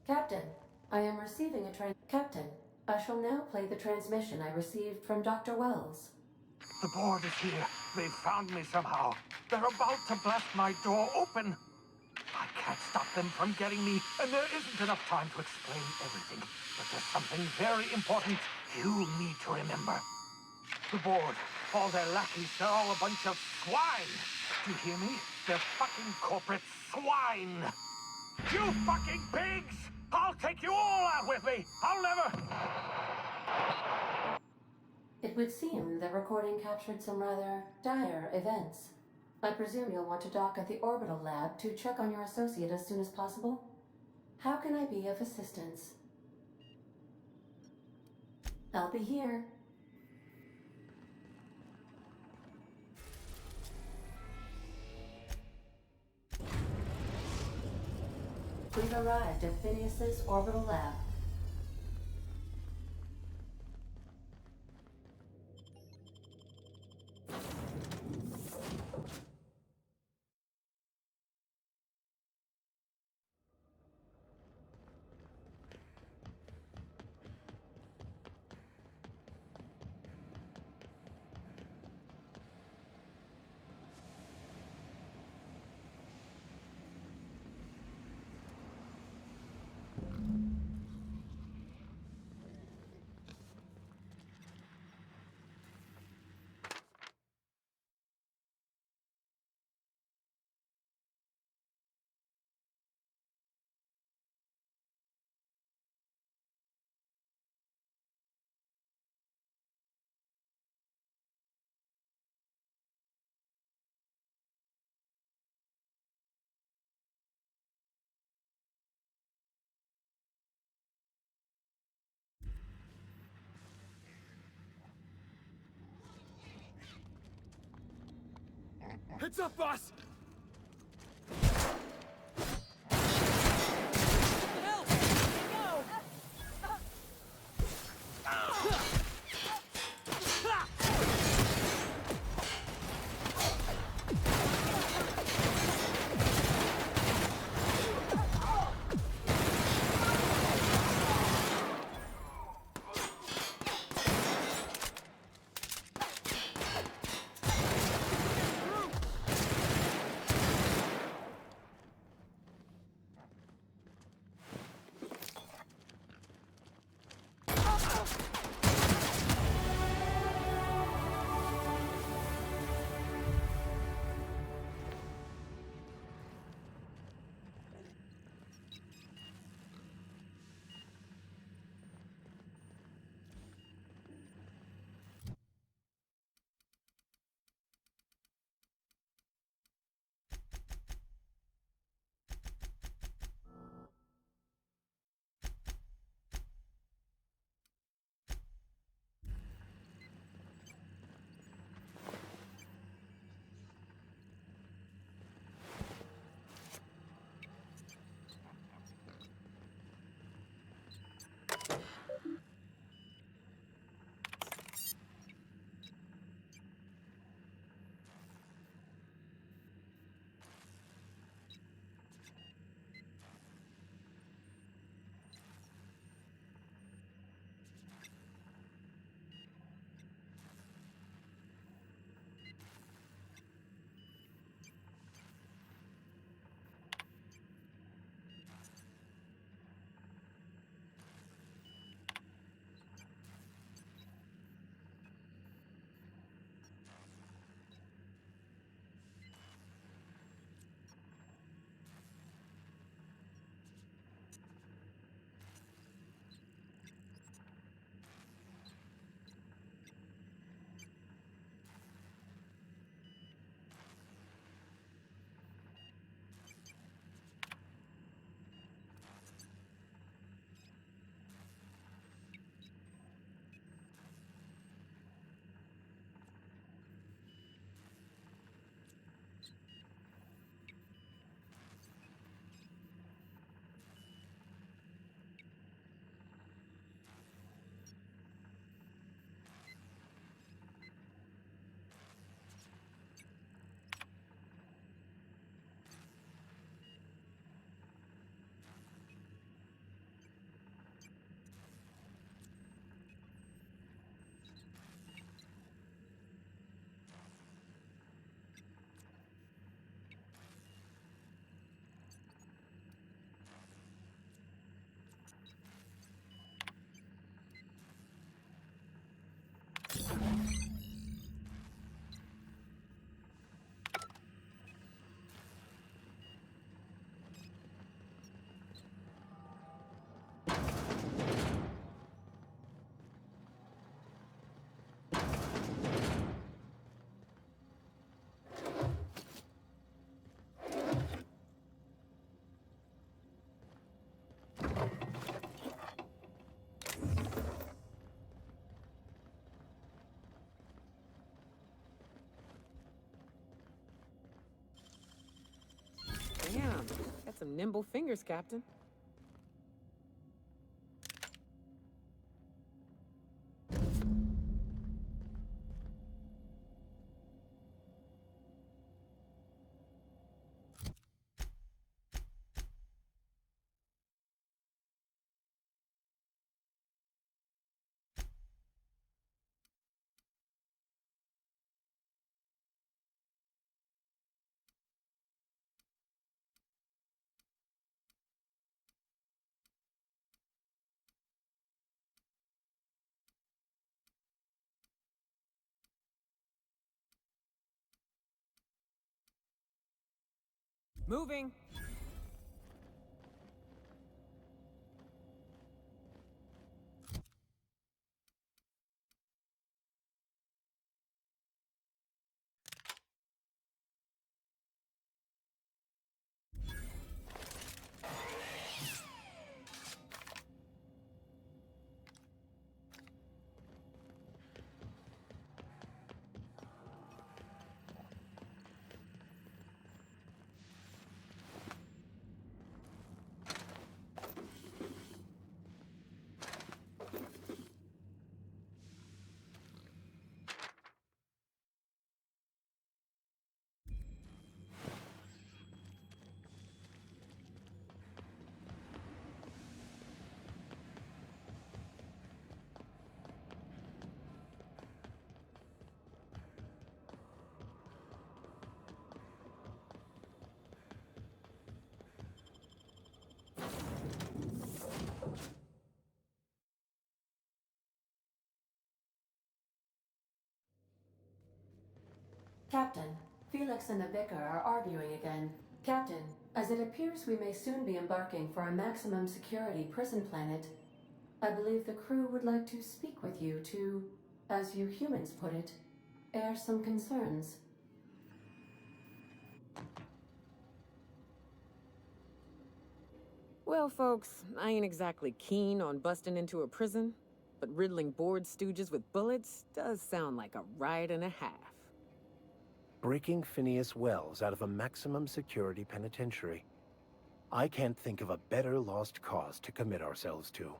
S9: Captain, I am receiving Captain, I shall now play the transmission I received from Dr. Wells.
S12: The board is here. They've found me somehow. They're about to blast my door open. I can't stop them from getting me, and there isn't enough time to explain everything. But there's something very important you need to remember. The board, all their lackeys, they're all a bunch of swine. Do you hear me? They're fucking corporate swine. You fucking pigs! I'll take you all out with me! I'll never...
S9: It would seem the recording captured some rather dire events. I presume you'll want to dock at the orbital lab to check on your associate as soon as possible. How can I be of assistance? I'll be here. We've arrived at Phineas's orbital lab.
S13: Heads up, boss!
S14: got some nimble fingers, Captain. Moving!
S9: Captain, Felix and the Vicar are arguing again. Captain, as it appears we may soon be embarking for a maximum security prison planet, I believe the crew would like to speak with you to, as you humans put it, air some concerns.
S14: Well, folks, I ain't exactly keen on busting into a prison, but riddling bored stooges with bullets does sound like a ride and a half.
S18: Breaking Phineas Wells out of a maximum security penitentiary. I can't think of a better lost cause to commit ourselves to.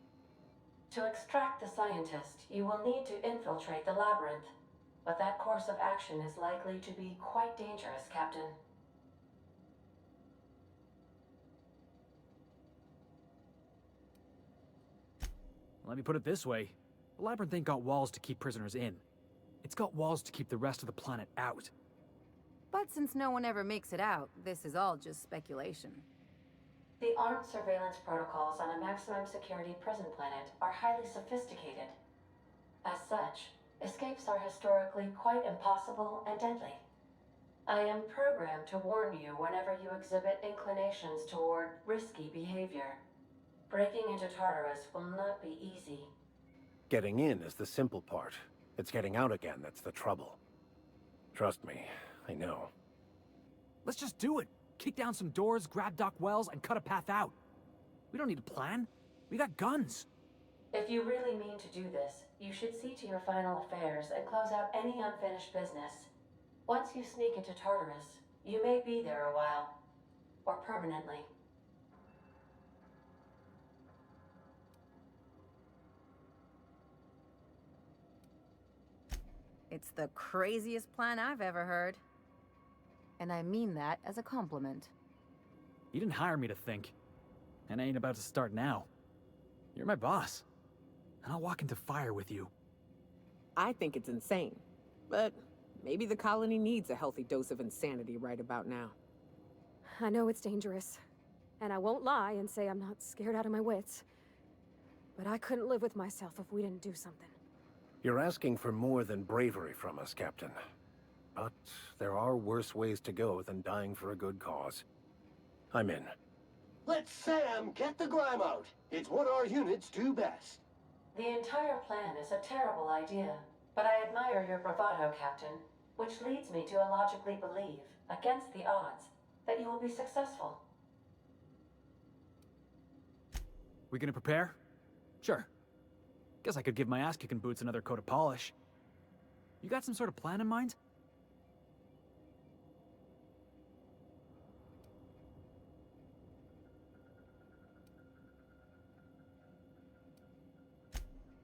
S9: To extract the scientist, you will need to infiltrate the labyrinth, but that course of action is likely to be quite dangerous, Captain.
S13: Let me put it this way. The labyrinth ain't got walls to keep prisoners in. It's got walls to keep the rest of the planet out.
S1: But since no one ever makes it out, this is all just speculation.
S9: The armed surveillance protocols on a maximum security prison planet are highly sophisticated. As such, escapes are historically quite impossible and deadly. I am programmed to warn you whenever you exhibit inclinations toward risky behavior. Breaking into Tartarus will not be easy.
S18: Getting in is the simple part. It's getting out again that's the trouble. Trust me, I know.
S13: Let's just do it. Kick down some doors, grab Doc Wells, and cut a path out. We don't need a plan. We got guns.
S9: If you really mean to do this, you should see to your final affairs and close out any unfinished business. Once you sneak into Tartarus, you may be there a while. Or permanently.
S1: It's the craziest plan I've ever heard. And I mean that as a compliment.
S13: You didn't hire me to think. And I ain't about to start now. You're my boss. And I'll walk into fire with you.
S14: I think it's insane, but maybe the colony needs a healthy dose of insanity right about now.
S19: I know it's dangerous, and I won't lie and say I'm not scared out of my wits. But I couldn't live with myself if we didn't do something.
S18: You're asking for more than bravery from us, Captain. But there are worse ways to go than dying for a good cause. I'm in.
S20: Let Sam get the grime out. It's what our units do best.
S9: The entire plan is a terrible idea, but I admire your bravado, Captain, which leads me to illogically believe, against the odds, that you will be successful.
S13: We gonna prepare? Sure. Guess I could give my ass-kicking boots another coat of polish. You got some sort of plan in mind?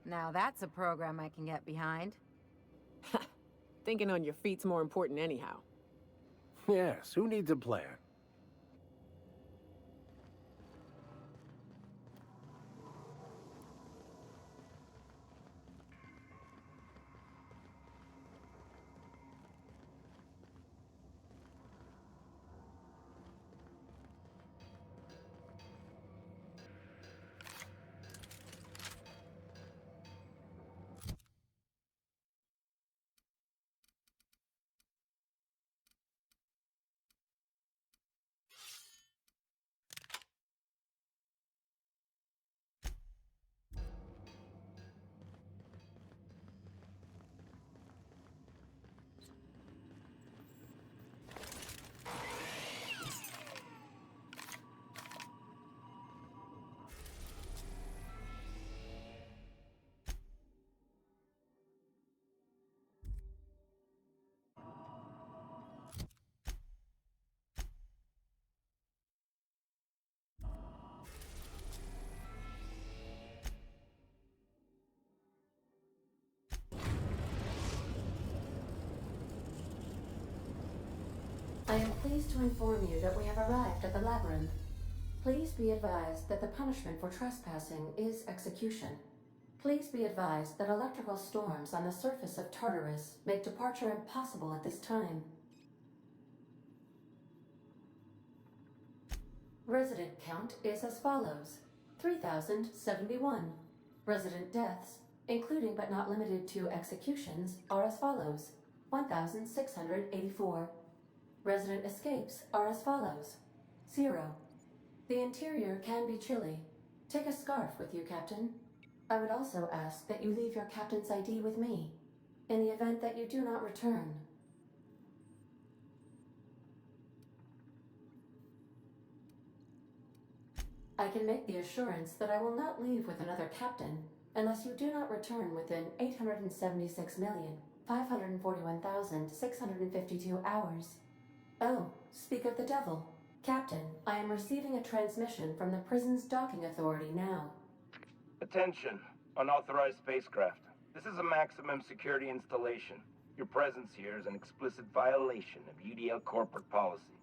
S1: Now that's a program I can get behind.
S14: Thinking on your feet's more important anyhow.
S18: Yes, who needs a plan?
S9: I am pleased to inform you that we have arrived at the labyrinth. Please be advised that the punishment for trespassing is execution. Please be advised that electrical storms on the surface of Tartarus make departure impossible at this time. Resident count is as follows: 3,071. Resident deaths, including but not limited to executions, are as follows: 1,684. Resident escapes are as follows: 0. The interior can be chilly. Take a scarf with you, Captain. I would also ask that you leave your captain's ID with me, in the event that you do not return. I can make the assurance that I will not leave with another captain unless you do not return within 876,541,652 hours. Oh, speak of the devil. Captain, I am receiving a transmission from the prison's docking authority now.
S21: Attention, unauthorized spacecraft. This is a maximum security installation. Your presence here is an explicit violation of UDL corporate policy.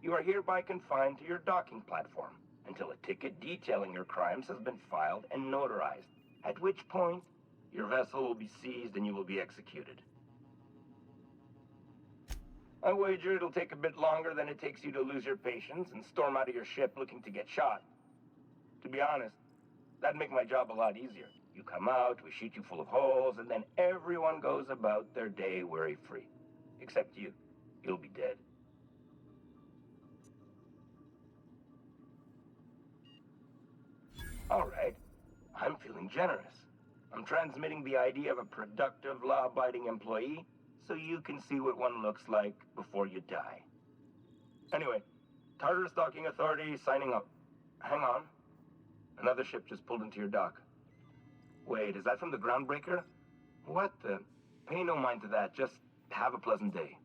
S21: You are hereby confined to your docking platform until a ticket detailing your crimes has been filed and notarized, at which point your vessel will be seized and you will be executed. I wager it'll take a bit longer than it takes you to lose your patience and storm out of your ship looking to get shot. To be honest, that'd make my job a lot easier. You come out, we shoot you full of holes, and then everyone goes about their day worry-free. Except you. You'll be dead. All right. I'm feeling generous. I'm transmitting the idea of a productive, law-abiding employee so you can see what one looks like before you die. Anyway, Tartarus Docking Authority signing up. Hang on. Another ship just pulled into your dock. Wait, is that from the Groundbreaker? What the? Pay no mind to that. Just have a pleasant day.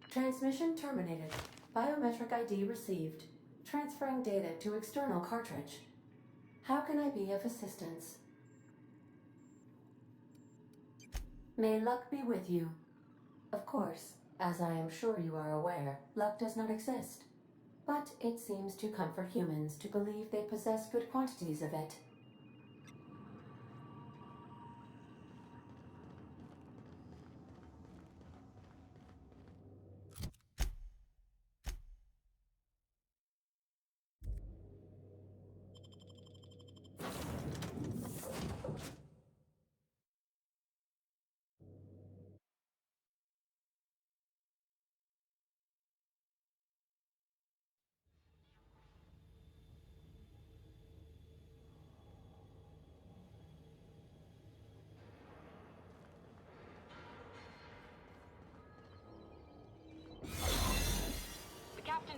S9: Transmission terminated. Biometric ID received. Transferring data to external cartridge. How can I be of assistance? May luck be with you. Of course, as I am sure you are aware, luck does not exist. But it seems to comfort humans to believe they possess good quantities of it.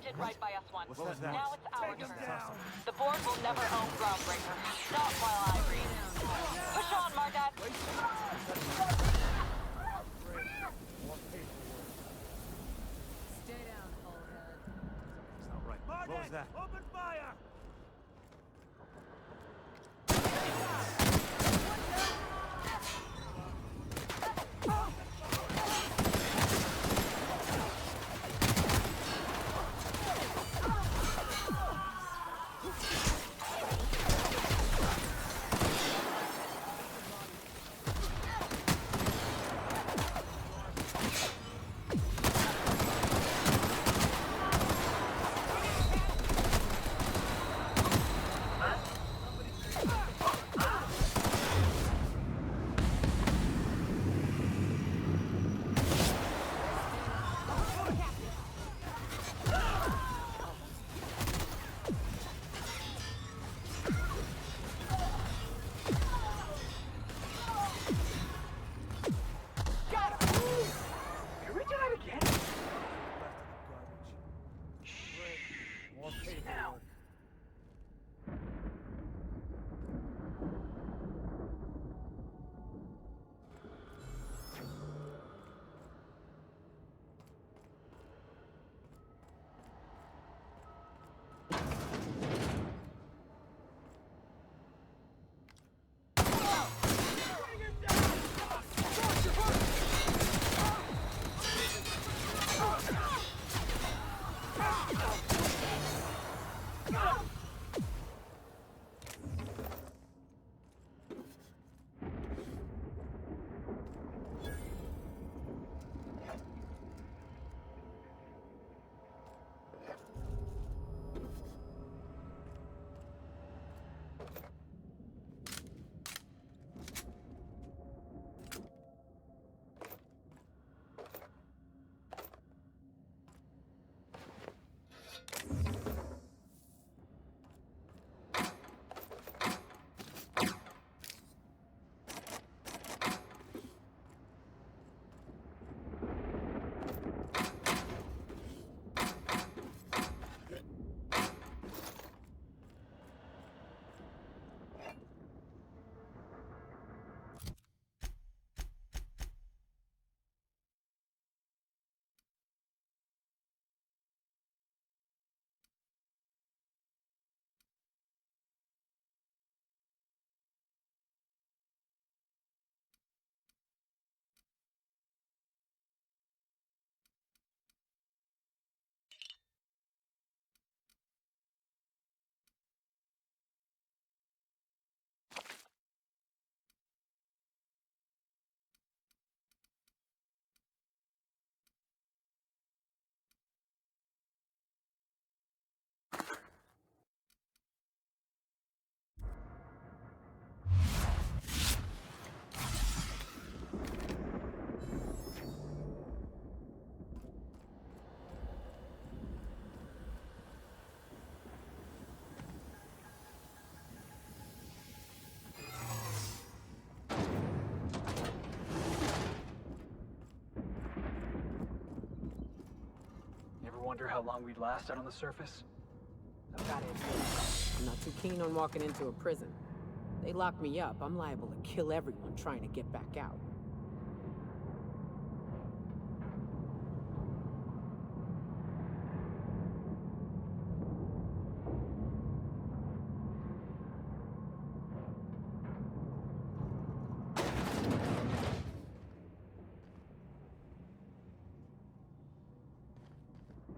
S7: Did right by us once.
S6: What was that?
S7: Now it's our turn. The board will never own Groundbreaker. Not while I read. Push on, Margat.
S8: Stay down, Hullhead.
S6: That's not right. What was that?
S20: Open fire!
S13: Ever wonder how long we'd last out on the surface?
S17: I've got to admit, I'm not too keen on walking into a prison. They lock me up, I'm liable to kill everyone trying to get back out.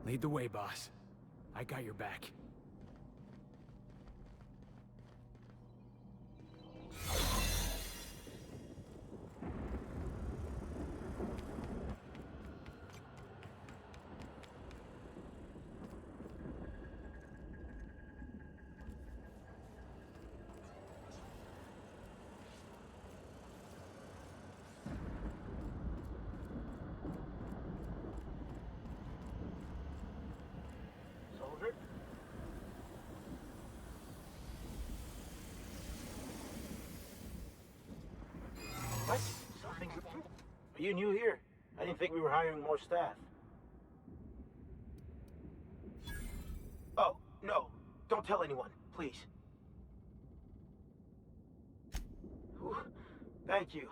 S13: Lead the way, boss. I got your back.
S21: Soldier? What? Something's... Are you new here? I didn't think we were hiring more staff. Oh, no. Don't tell anyone, please. Whew. Thank you.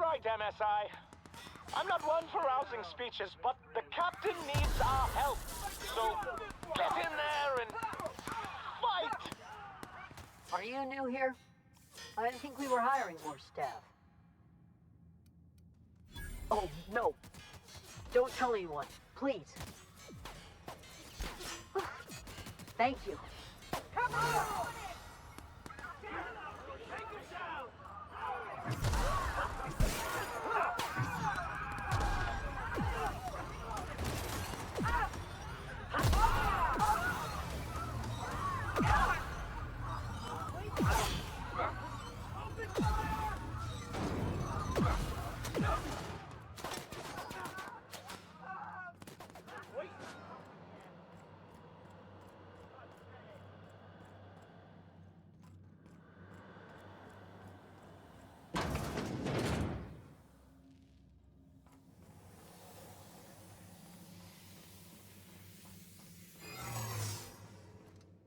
S5: right, MSI. I'm not one for rousing speeches, but the captain needs our help. So, get in there and fight!
S8: Are you new here? I didn't think we were hiring more staff. Oh, no. Don't tell anyone, please. Thank you. Come on!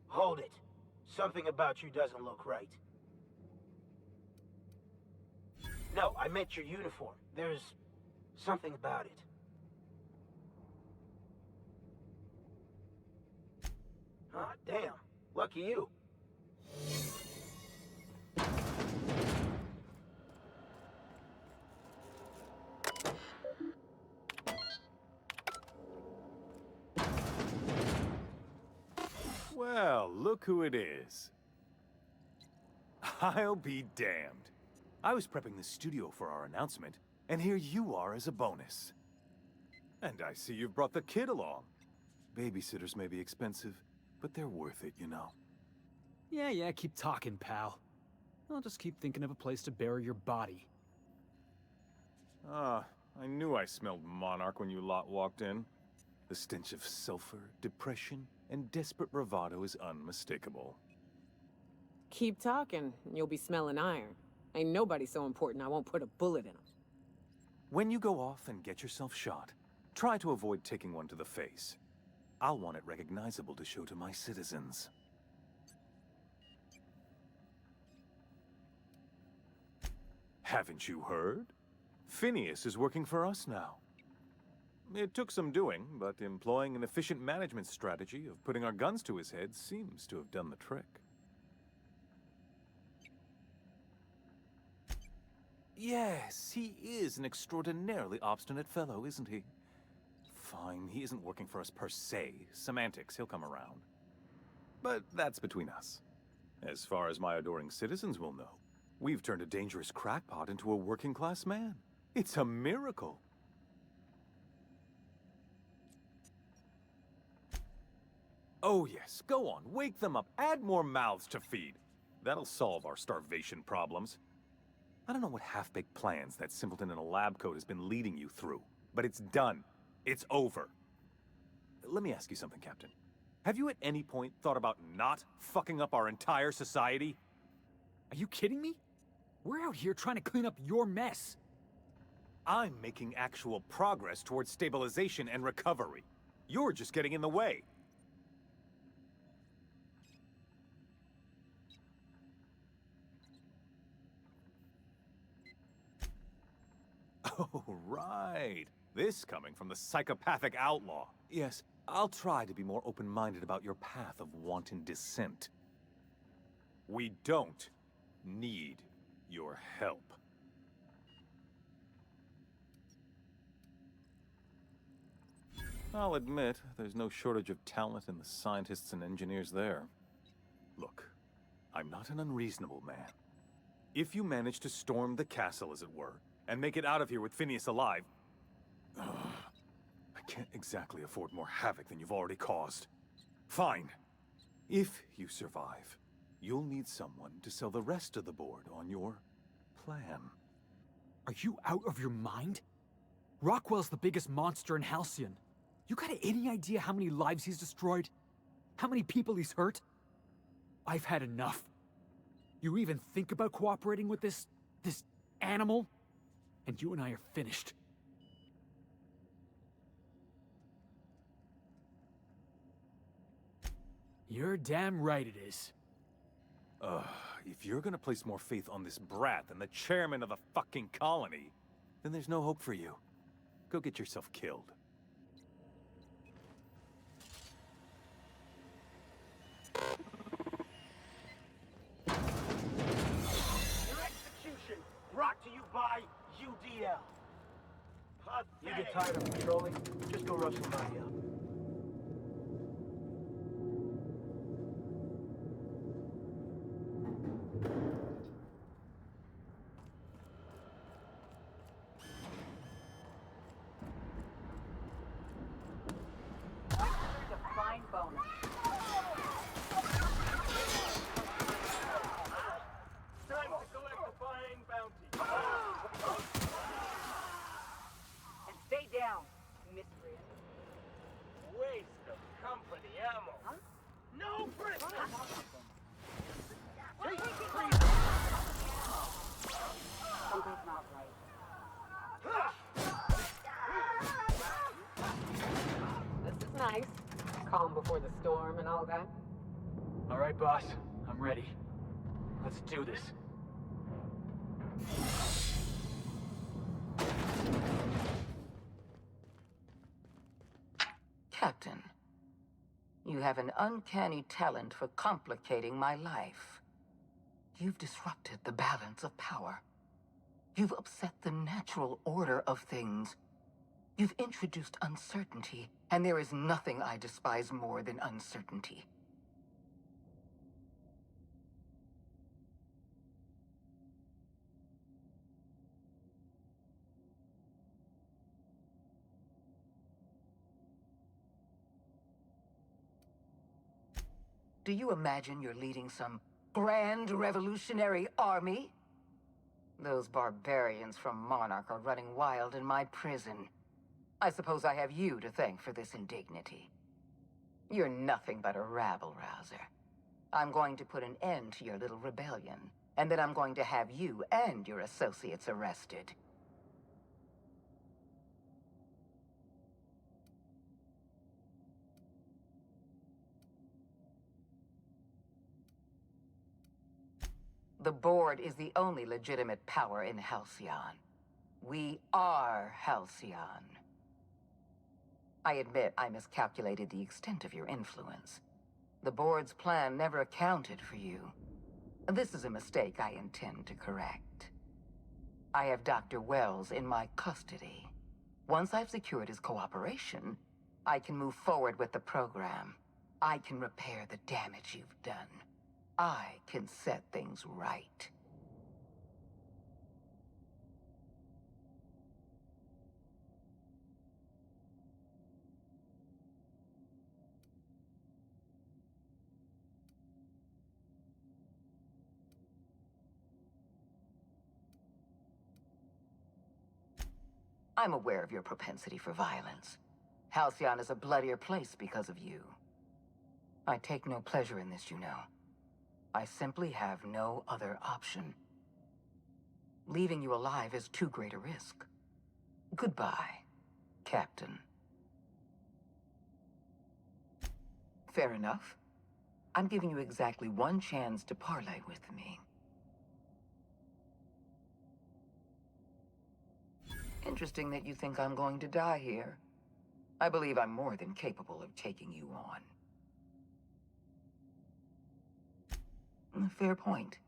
S5: Hold it. Something about you doesn't look right. No, I meant your uniform. There's something about it. Ah, damn. Lucky you.
S22: Well, look who it is. I'll be damned. I was prepping the studio for our announcement, and here you are as a bonus. And I see you've brought the kid along. Babysitters may be expensive, but they're worth it, you know.
S13: Yeah, keep talking, pal. I'll just keep thinking of a place to bury your body.
S22: Ah, I knew I smelled Monarch when you lot walked in. The stench of sulfur, depression, and desperate bravado is unmistakable.
S14: Keep talking, and you'll be smelling iron. Ain't nobody so important I won't put a bullet in him.
S22: When you go off and get yourself shot, try to avoid taking one to the face. I'll want it recognizable to show to my citizens. Haven't you heard? Phineas is working for us now. It took some doing, but employing an efficient management strategy of putting our guns to his head seems to have done the trick. Yes, he is an extraordinarily obstinate fellow, isn't he? Fine, he isn't working for us per se. Semantics, he'll come around. But that's between us. As far as my adoring citizens will know, we've turned a dangerous crackpot into a working-class man. It's a miracle. Oh yes, go on, wake them up, add more mouths to feed. That'll solve our starvation problems. I don't know what half-baked plans that simpleton in a lab coat has been leading you through, but it's done. It's over. Let me ask you something, Captain. Have you at any point thought about not fucking up our entire society?
S13: Are you kidding me? We're out here trying to clean up your mess.
S22: I'm making actual progress towards stabilization and recovery. You're just getting in the way. Oh, right. This coming from the psychopathic outlaw. Yes, I'll try to be more open-minded about your path of wanton dissent. We don't need your help. I'll admit, there's no shortage of talent in the scientists and engineers there. Look, I'm not an unreasonable man. If you manage to storm the castle, as it were, and make it out of here with Phineas alive, I can't exactly afford more havoc than you've already caused. Fine. If you survive, you'll need someone to sell the rest of the board on your plan.
S13: Are you out of your mind? Rockwell's the biggest monster in Halcyon. You got any idea how many lives he's destroyed? How many people he's hurt? I've had enough. You even think about cooperating with this animal? And you and I are finished. You're damn right it is.
S22: If you're gonna place more faith on this brat than the chairman of the fucking colony, then there's no hope for you. Go get yourself killed.
S5: Your execution brought to you by UDL. You get tired of patrolling, just go rough somebody up.
S8: Fine bonus.
S5: Time to collect the fine bounty.
S8: And stay down, miscreant.
S5: Waste of company ammo.
S8: Huh?
S5: No frisk!
S8: Something's not right.
S14: This is nice. Calm before the storm and all that.
S5: All right, boss. I'm ready. Let's do this.
S10: Captain, you have an uncanny talent for complicating my life. You've disrupted the balance of power. You've upset the natural order of things. You've introduced uncertainty, and there is nothing I despise more than uncertainty. Do you imagine you're leading some grand revolutionary army? Those barbarians from Monarch are running wild in my prison. I suppose I have you to thank for this indignity. You're nothing but a rabble-rouser. I'm going to put an end to your little rebellion, and then I'm going to have you and your associates arrested. The board is the only legitimate power in Halcyon. We are Halcyon. I admit I miscalculated the extent of your influence. The board's plan never accounted for you. This is a mistake I intend to correct. I have Dr. Wells in my custody. Once I've secured his cooperation, I can move forward with the program. I can repair the damage you've done. I can set things right. I'm aware of your propensity for violence. Halcyon is a bloodier place because of you. I take no pleasure in this, you know. I simply have no other option. Leaving you alive is too great a risk. Goodbye, Captain. Fair enough. I'm giving you exactly one chance to parley with me. Interesting that you think I'm going to die here. I believe I'm more than capable of taking you on. Fair point.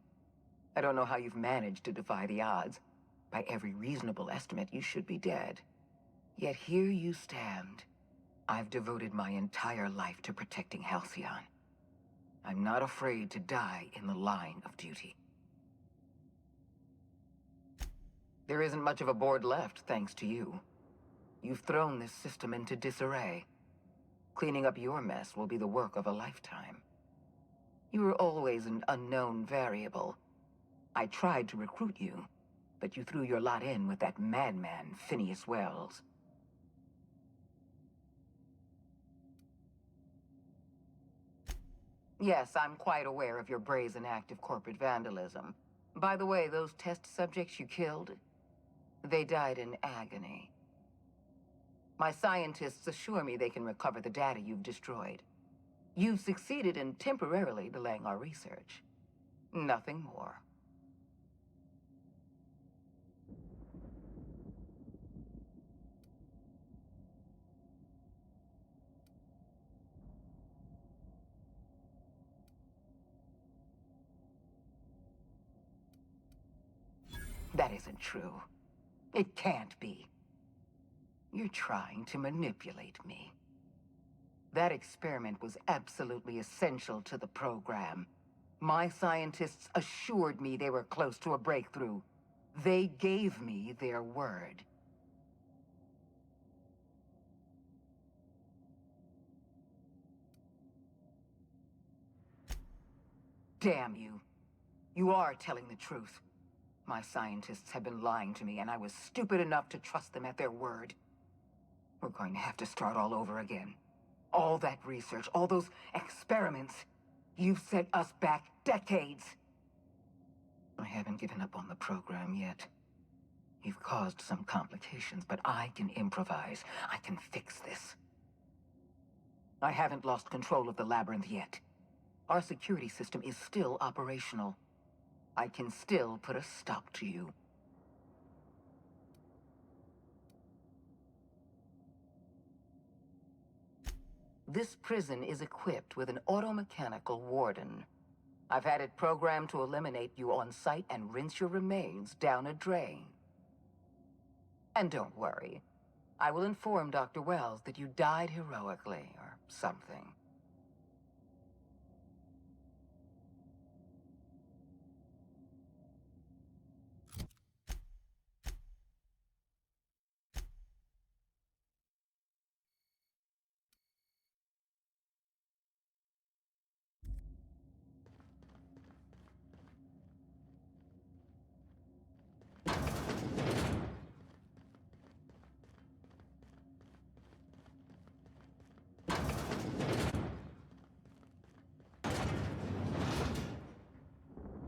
S10: I don't know how you've managed to defy the odds. By every reasonable estimate, you should be dead. Yet here you stand. I've devoted my entire life to protecting Halcyon. I'm not afraid to die in the line of duty. There isn't much of a board left, thanks to you. You've thrown this system into disarray. Cleaning up your mess will be the work of a lifetime. You were always an unknown variable. I tried to recruit you, but you threw your lot in with that madman, Phineas Wells. Yes, I'm quite aware of your brazen act of corporate vandalism. By the way, those test subjects you killed, they died in agony. My scientists assure me they can recover the data you've destroyed. You've succeeded in temporarily delaying our research. Nothing more. That isn't true. It can't be. You're trying to manipulate me. That experiment was absolutely essential to the program. My scientists assured me they were close to a breakthrough. They gave me their word. Damn you. You are telling the truth. My scientists have been lying to me, and I was stupid enough to trust them at their word. We're going to have to start all over again. All that research, all those experiments. You've set us back decades. I haven't given up on the program yet. You've caused some complications, but I can improvise. I can fix this. I haven't lost control of the labyrinth yet. Our security system is still operational. I can still put a stop to you. This prison is equipped with an automechanical warden. I've had it programmed to eliminate you on sight and rinse your remains down a drain. And don't worry. I will inform Dr. Wells that you died heroically, or something.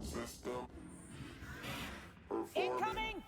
S16: System.
S5: Incoming!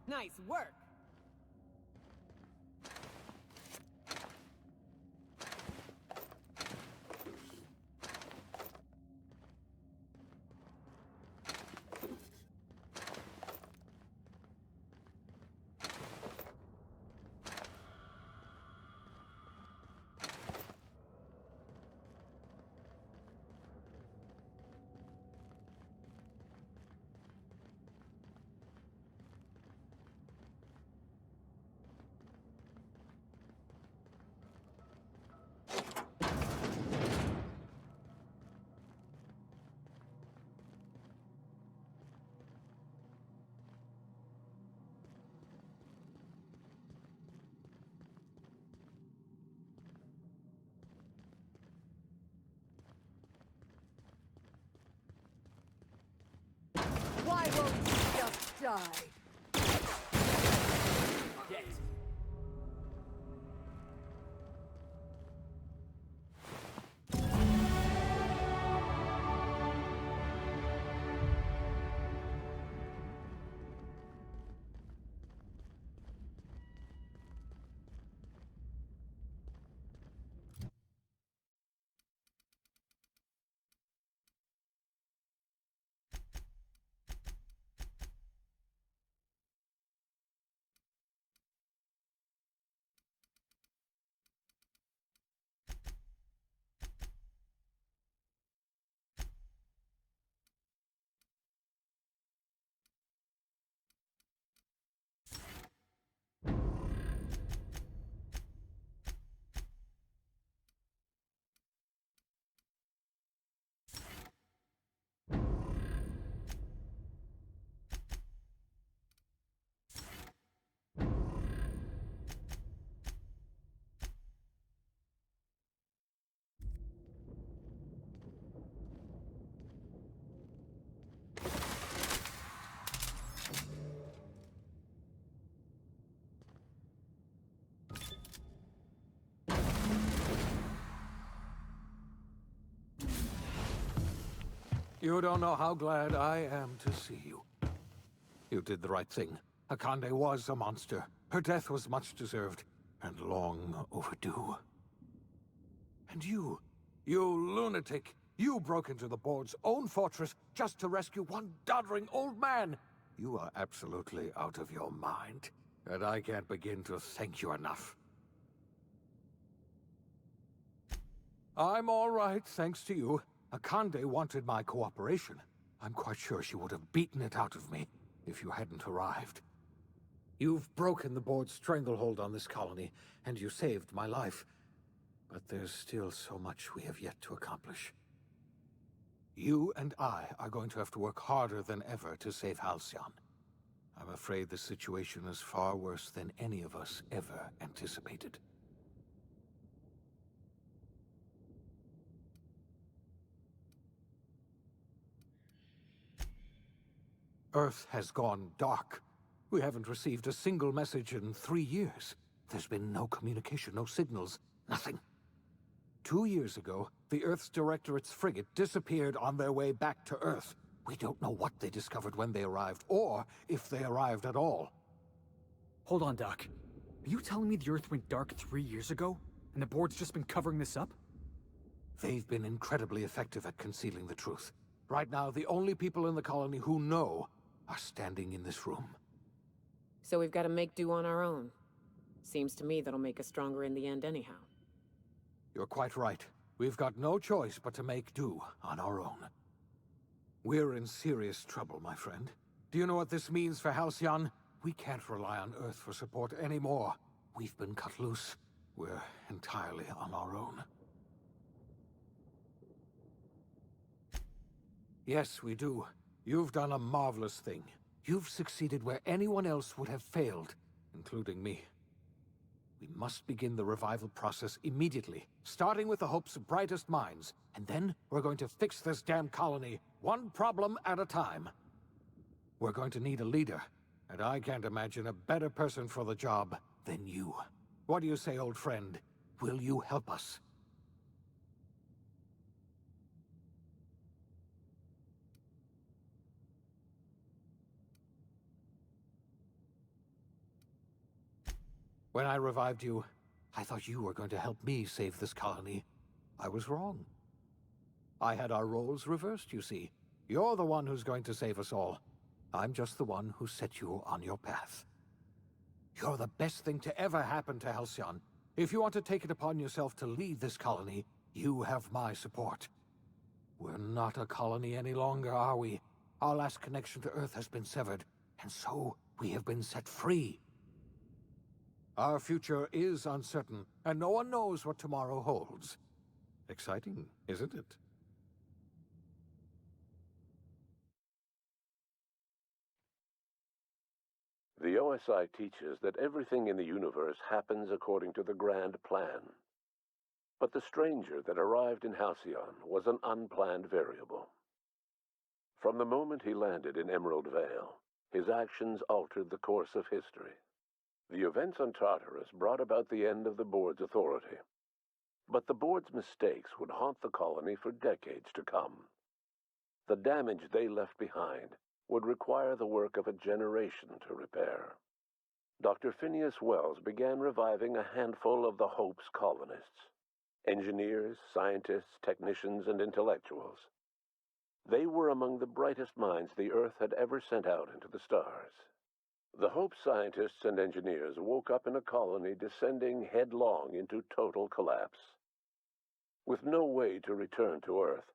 S17: Nice work. Why won't you just die?
S5: Get
S18: You don't know how glad I am to see you. You did the right thing. Akande was a monster. Her death was much deserved, and long overdue. And you lunatic, you broke into the board's own fortress just to rescue one doddering old man. You are absolutely out of your mind, and I can't begin to thank you enough. I'm all right, thanks to you. Akande wanted my cooperation. I'm quite sure she would have beaten it out of me if you hadn't arrived. You've broken the board's stranglehold on this colony, and you saved my life. But there's still so much we have yet to accomplish. You and I are going to have to work harder than ever to save Halcyon. I'm afraid the situation is far worse than any of us ever anticipated. Earth has gone dark. We haven't received a single message in 3 years. There's been no communication, no signals, nothing. 2 years ago, the Earth's Directorate's frigate disappeared on their way back to Earth. We don't know what they discovered when they arrived, or if they arrived at all.
S13: Hold on, Doc. Are you telling me the Earth went dark 3 years ago, and the board's just been covering this up?
S18: They've been incredibly effective at concealing the truth. Right now, the only people in the colony who know are standing in this room.
S14: So we've got to make do on our own. Seems to me that'll make us stronger in the end anyhow.
S18: You're quite right. We've got no choice but to make do on our own. We're in serious trouble, my friend. Do you know what this means for Halcyon? We can't rely on Earth for support anymore. We've been cut loose. We're entirely on our own. Yes, we do. You've done a marvelous thing. You've succeeded where anyone else would have failed, including me. We must begin the revival process immediately, starting with the Hope's brightest minds, and then we're going to fix this damn colony, one problem at a time. We're going to need a leader, and I can't imagine a better person for the job than you. What do you say, old friend? Will you help us? When I revived you, I thought you were going to help me save this colony. I was wrong. I had our roles reversed, you see. You're the one who's going to save us all. I'm just the one who set you on your path. You're the best thing to ever happen to Halcyon. If you want to take it upon yourself to lead this colony, you have my support. We're not a colony any longer, are we? Our last connection to Earth has been severed, and so we have been set free. Our future is uncertain, and no one knows what tomorrow holds. Exciting, isn't it?
S2: The OSI teaches that everything in the universe happens according to the grand plan. But the stranger that arrived in Halcyon was an unplanned variable. From the moment he landed in Emerald Vale, his actions altered the course of history. The events on Tartarus brought about the end of the board's authority. But the board's mistakes would haunt the colony for decades to come. The damage they left behind would require the work of a generation to repair. Dr. Phineas Wells began reviving a handful of the Hope's colonists. Engineers, scientists, technicians, and intellectuals. They were among the brightest minds the Earth had ever sent out into the stars. The Hope scientists and engineers woke up in a colony descending headlong into total collapse. With no way to return to Earth,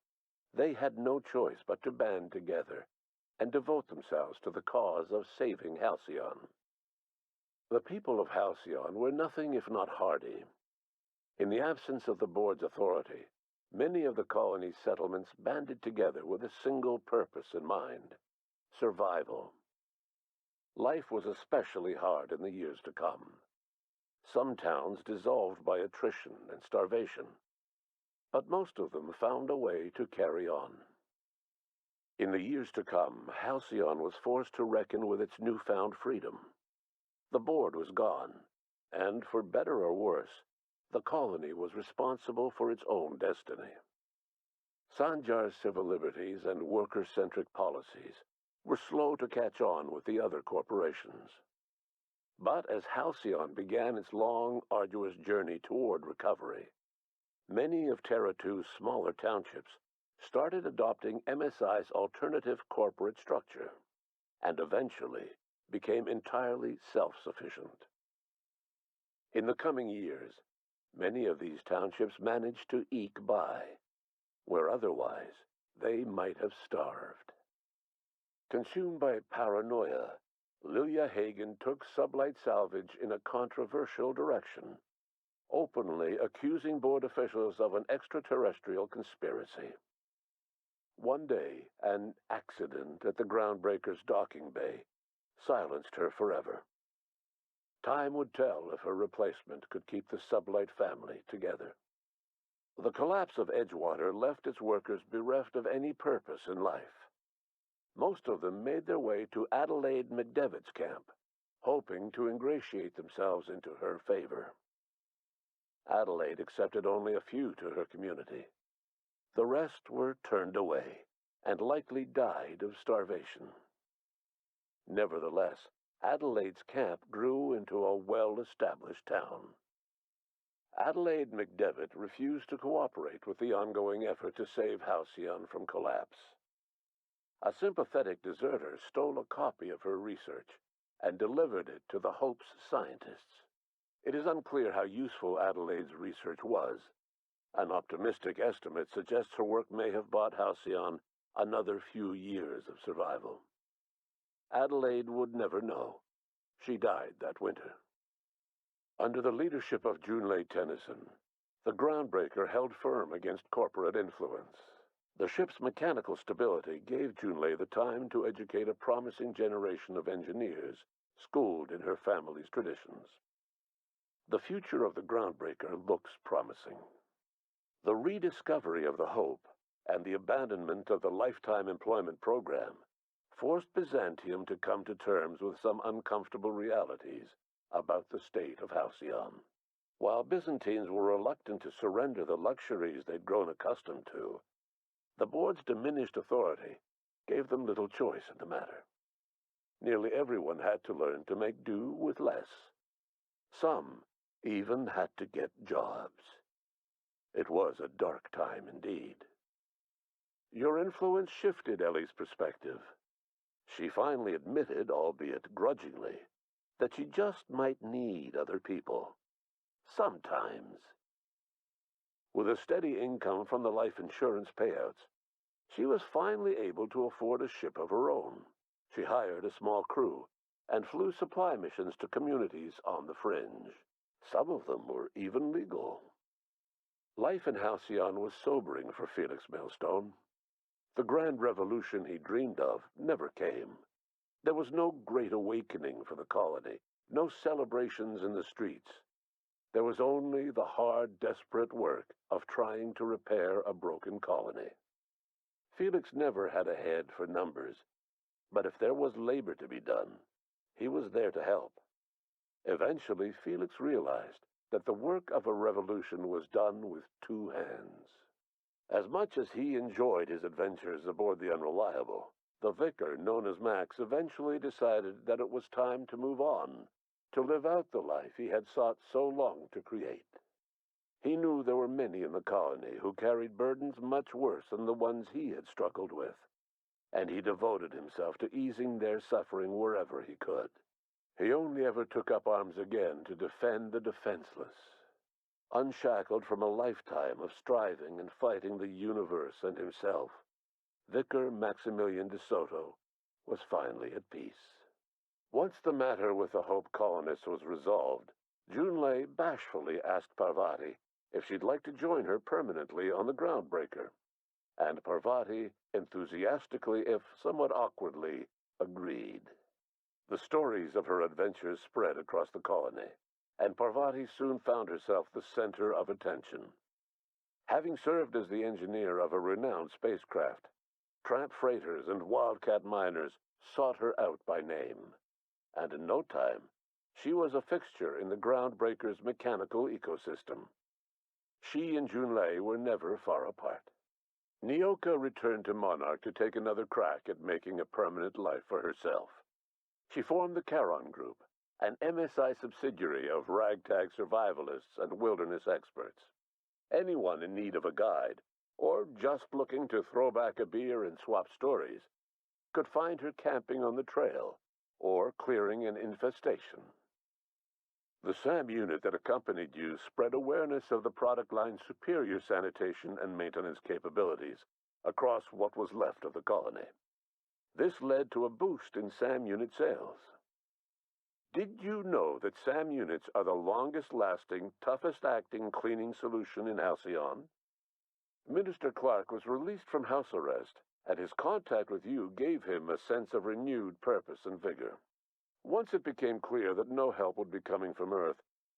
S2: they had no choice but to band together and devote themselves to the cause of saving Halcyon. The people of Halcyon were nothing if not hardy. In the absence of the board's authority, many of the colony's settlements banded together with a single purpose in mind: survival. Life was especially hard in the years to come. Some towns dissolved by attrition and starvation, but most of them found a way to carry on. In the years to come, Halcyon was forced to reckon with its newfound freedom. The board was gone, and for better or worse, the colony was responsible for its own destiny. Sanjar's civil liberties and worker-centric policies were slow to catch on with the other corporations. But as Halcyon began its long, arduous journey toward recovery, many of Terra 2's smaller townships started adopting MSI's alternative corporate structure, and eventually became entirely self-sufficient. In the coming years, many of these townships managed to eke by, where otherwise they might have starved. Consumed by paranoia, Lilia Hagen took sublight salvage in a controversial direction, openly accusing board officials of an extraterrestrial conspiracy. One day, an accident at the Groundbreaker's docking bay silenced her forever. Time would tell if her replacement could keep the sublight family together. The collapse of Edgewater left its workers bereft of any purpose in life. Most of them made their way to Adelaide McDevitt's camp, hoping to ingratiate themselves into her favor. Adelaide accepted only a few to her community. The rest were turned away, and likely died of starvation. Nevertheless, Adelaide's camp grew into a well-established town. Adelaide McDevitt refused to cooperate with the ongoing effort to save Halcyon from collapse. A sympathetic deserter stole a copy of her research and delivered it to the Hope's scientists. It is unclear how useful Adelaide's research was. An optimistic estimate suggests her work may have bought Halcyon another few years of survival. Adelaide would never know. She died that winter. Under the leadership of Junlei Tennyson, the Groundbreaker held firm against corporate influence. The ship's mechanical stability gave Junlei the time to educate a promising generation of engineers schooled in her family's traditions. The future of the Groundbreaker looks promising. The rediscovery of the Hope and the abandonment of the lifetime employment program forced Byzantium to come to terms with some uncomfortable realities about the state of Halcyon. While Byzantines were reluctant to surrender the luxuries they'd grown accustomed to, the board's diminished authority gave them little choice in the matter. Nearly everyone had to learn to make do with less. Some even had to get jobs. It was a dark time indeed. Your influence shifted Ellie's perspective. She finally admitted, albeit grudgingly, that she just might need other people. Sometimes. With a steady income from the life insurance payouts, she was finally able to afford a ship of her own. She hired a small crew and flew supply missions to communities on the fringe. Some of them were even legal. Life in Halcyon was sobering for Felix Millstone. The grand revolution he dreamed of never came. There was no great awakening for the colony, no celebrations in the streets. There was only the hard, desperate work of trying to repair a broken colony. Felix never had a head for numbers, but if there was labor to be done, he was there to help. Eventually, Felix realized that the work of a revolution was done with two hands. As much as he enjoyed his adventures aboard the Unreliable, the vicar, known as Max, eventually decided that it was time to move on, to live out the life he had sought so long to create. He knew there were many in the colony who carried burdens much worse than the ones he had struggled with, and he devoted himself to easing their suffering wherever he could. He only ever took up arms again to defend the defenseless. Unshackled from a lifetime of striving and fighting the universe and himself, Vicar Maximilian de Soto was finally at peace. Once the matter with the Hope colonists was resolved, Junlei bashfully asked Parvati if she'd like to join her permanently on the Groundbreaker, and Parvati enthusiastically, if somewhat awkwardly, agreed. The stories of her adventures spread across the colony, and Parvati soon found herself the center of attention. Having served as the engineer of a renowned spacecraft, tramp freighters and wildcat miners sought her out by name, and in no time, she was a fixture in the Groundbreaker's mechanical ecosystem. She and Junlei were never far apart. Nyoka returned to Monarch to take another crack at making a permanent life for herself. She formed the Charon Group, an MSI subsidiary of ragtag survivalists and wilderness experts. Anyone in need of a guide, or just looking to throw back a beer and swap stories, could find her camping on the trail, or clearing an infestation. The SAM unit that accompanied you spread awareness of the product line's superior sanitation and maintenance capabilities across what was left of the colony. This led to a boost in SAM unit sales. Did you know that SAM units are the longest-lasting, toughest-acting cleaning solution in Halcyon? Minister Clark was released from house arrest, and his contact with you gave him a sense of renewed purpose and vigor. Once it became clear that no help would be coming from Earth,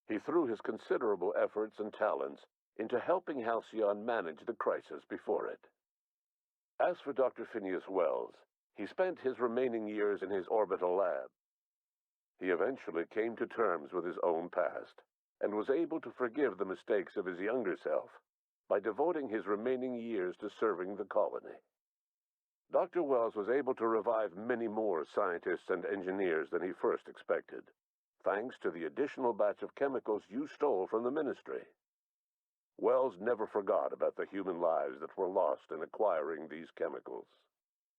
S2: he threw his considerable efforts and talents into helping Halcyon manage the crisis before it. As for Dr. Phineas Wells, he spent his remaining years in his orbital lab. He eventually came to terms with his own past, and was able to forgive the mistakes of his younger self by devoting his remaining years to serving the colony. Dr. Wells was able to revive many more scientists and engineers than he first expected, thanks to the additional batch of chemicals you stole from the Ministry. Wells never forgot about the human lives that were lost in acquiring these chemicals.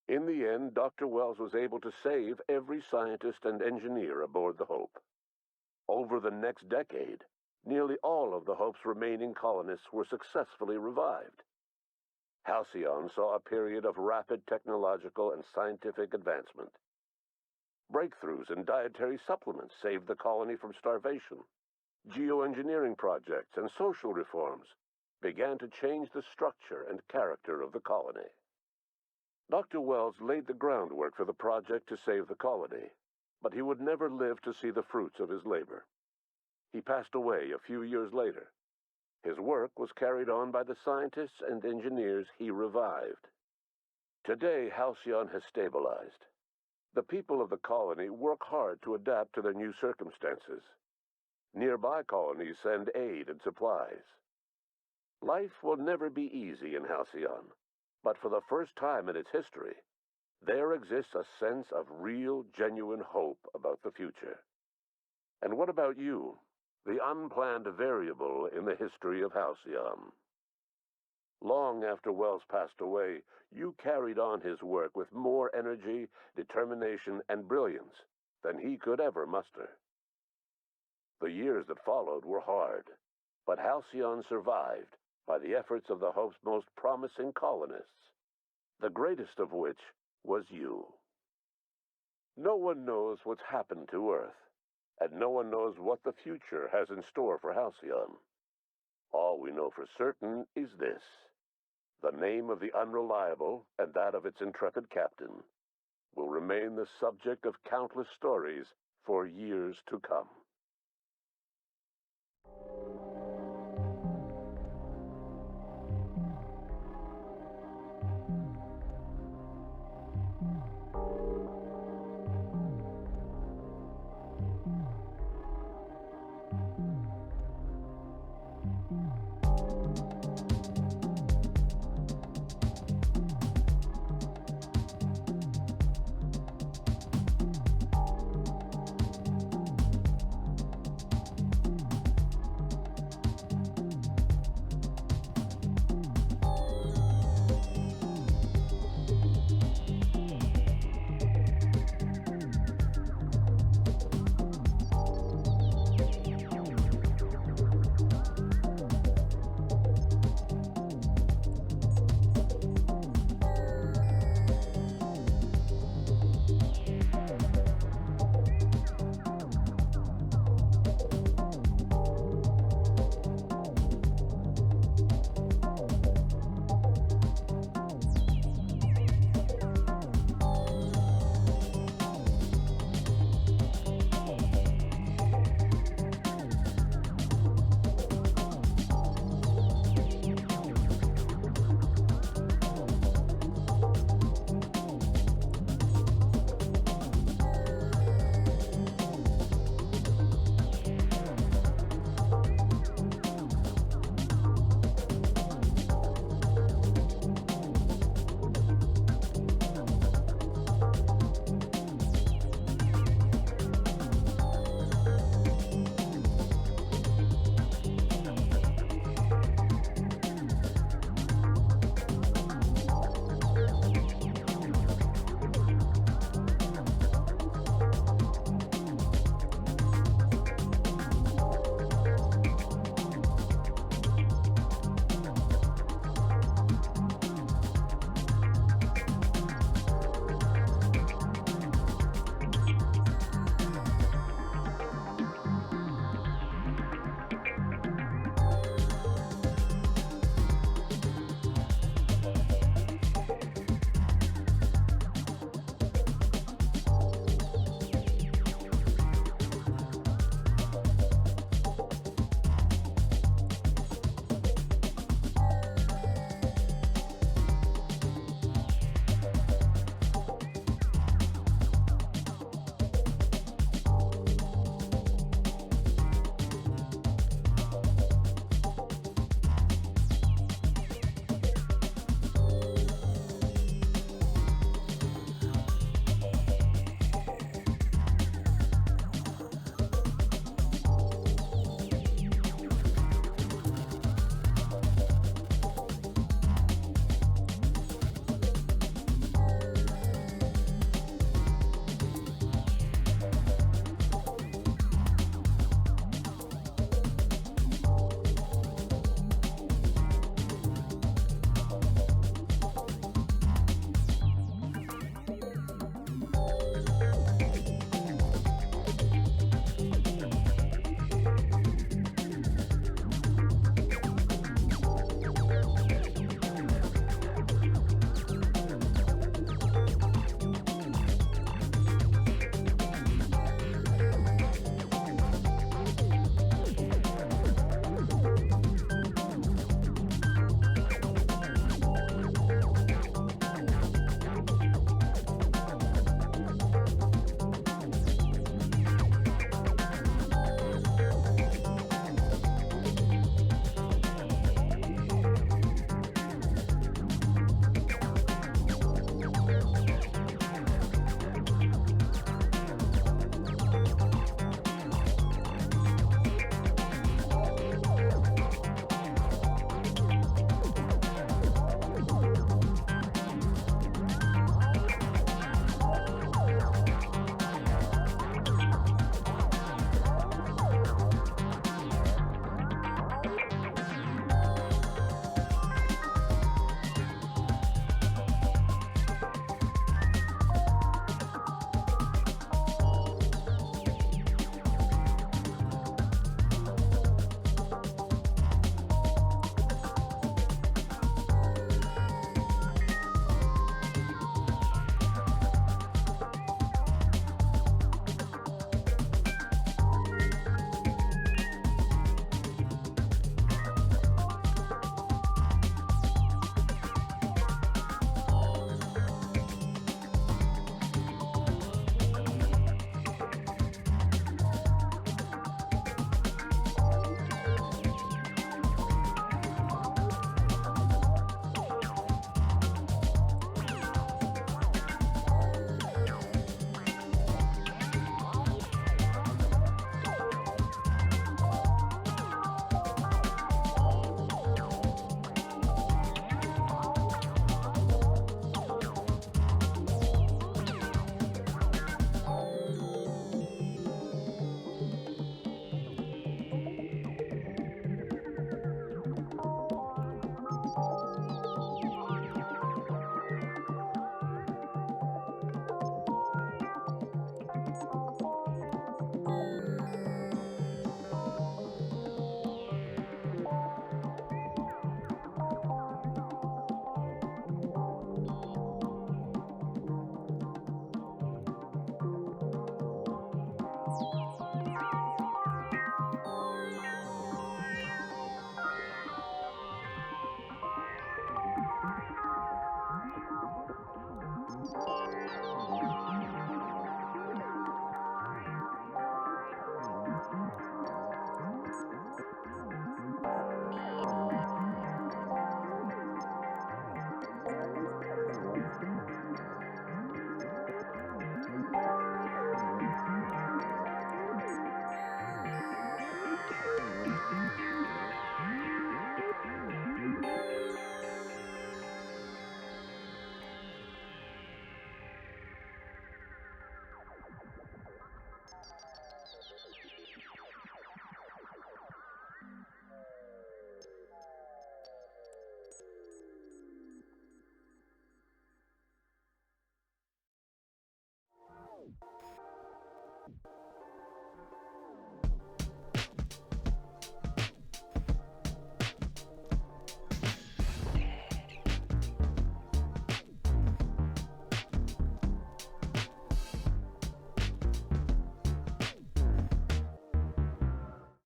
S2: In the end, Dr. Wells was able to save every scientist and engineer aboard the Hope. Over the next decade, nearly all of the Hope's remaining colonists were successfully revived. Halcyon saw a period of rapid technological and scientific advancement. Breakthroughs in dietary supplements saved the colony from starvation. Geoengineering projects and social reforms began to change the structure and character of the colony. Dr. Wells laid the groundwork for the project to save the colony, but he would never live to see the fruits of his labor. He passed away a few years later. His work was carried on by the scientists and engineers he revived. Today, Halcyon has stabilized. The people of the colony work hard to adapt to their new circumstances. Nearby colonies send aid and supplies. Life will never be easy in Halcyon, but for the first time in its history, there exists a sense of real, genuine hope about the future. And what about you? The unplanned variable in the history of Halcyon. Long after Wells passed away, you carried on his work with more energy, determination, and brilliance than he could ever muster. The years that followed were hard, but Halcyon survived by the efforts of the Hope's most promising colonists, the greatest of which was you. No one knows what's happened to Earth, and no one knows what the future has in store for Halcyon. All we know for certain is this: the name of the Unreliable and that of its intrepid captain will remain the subject of countless stories for years to come.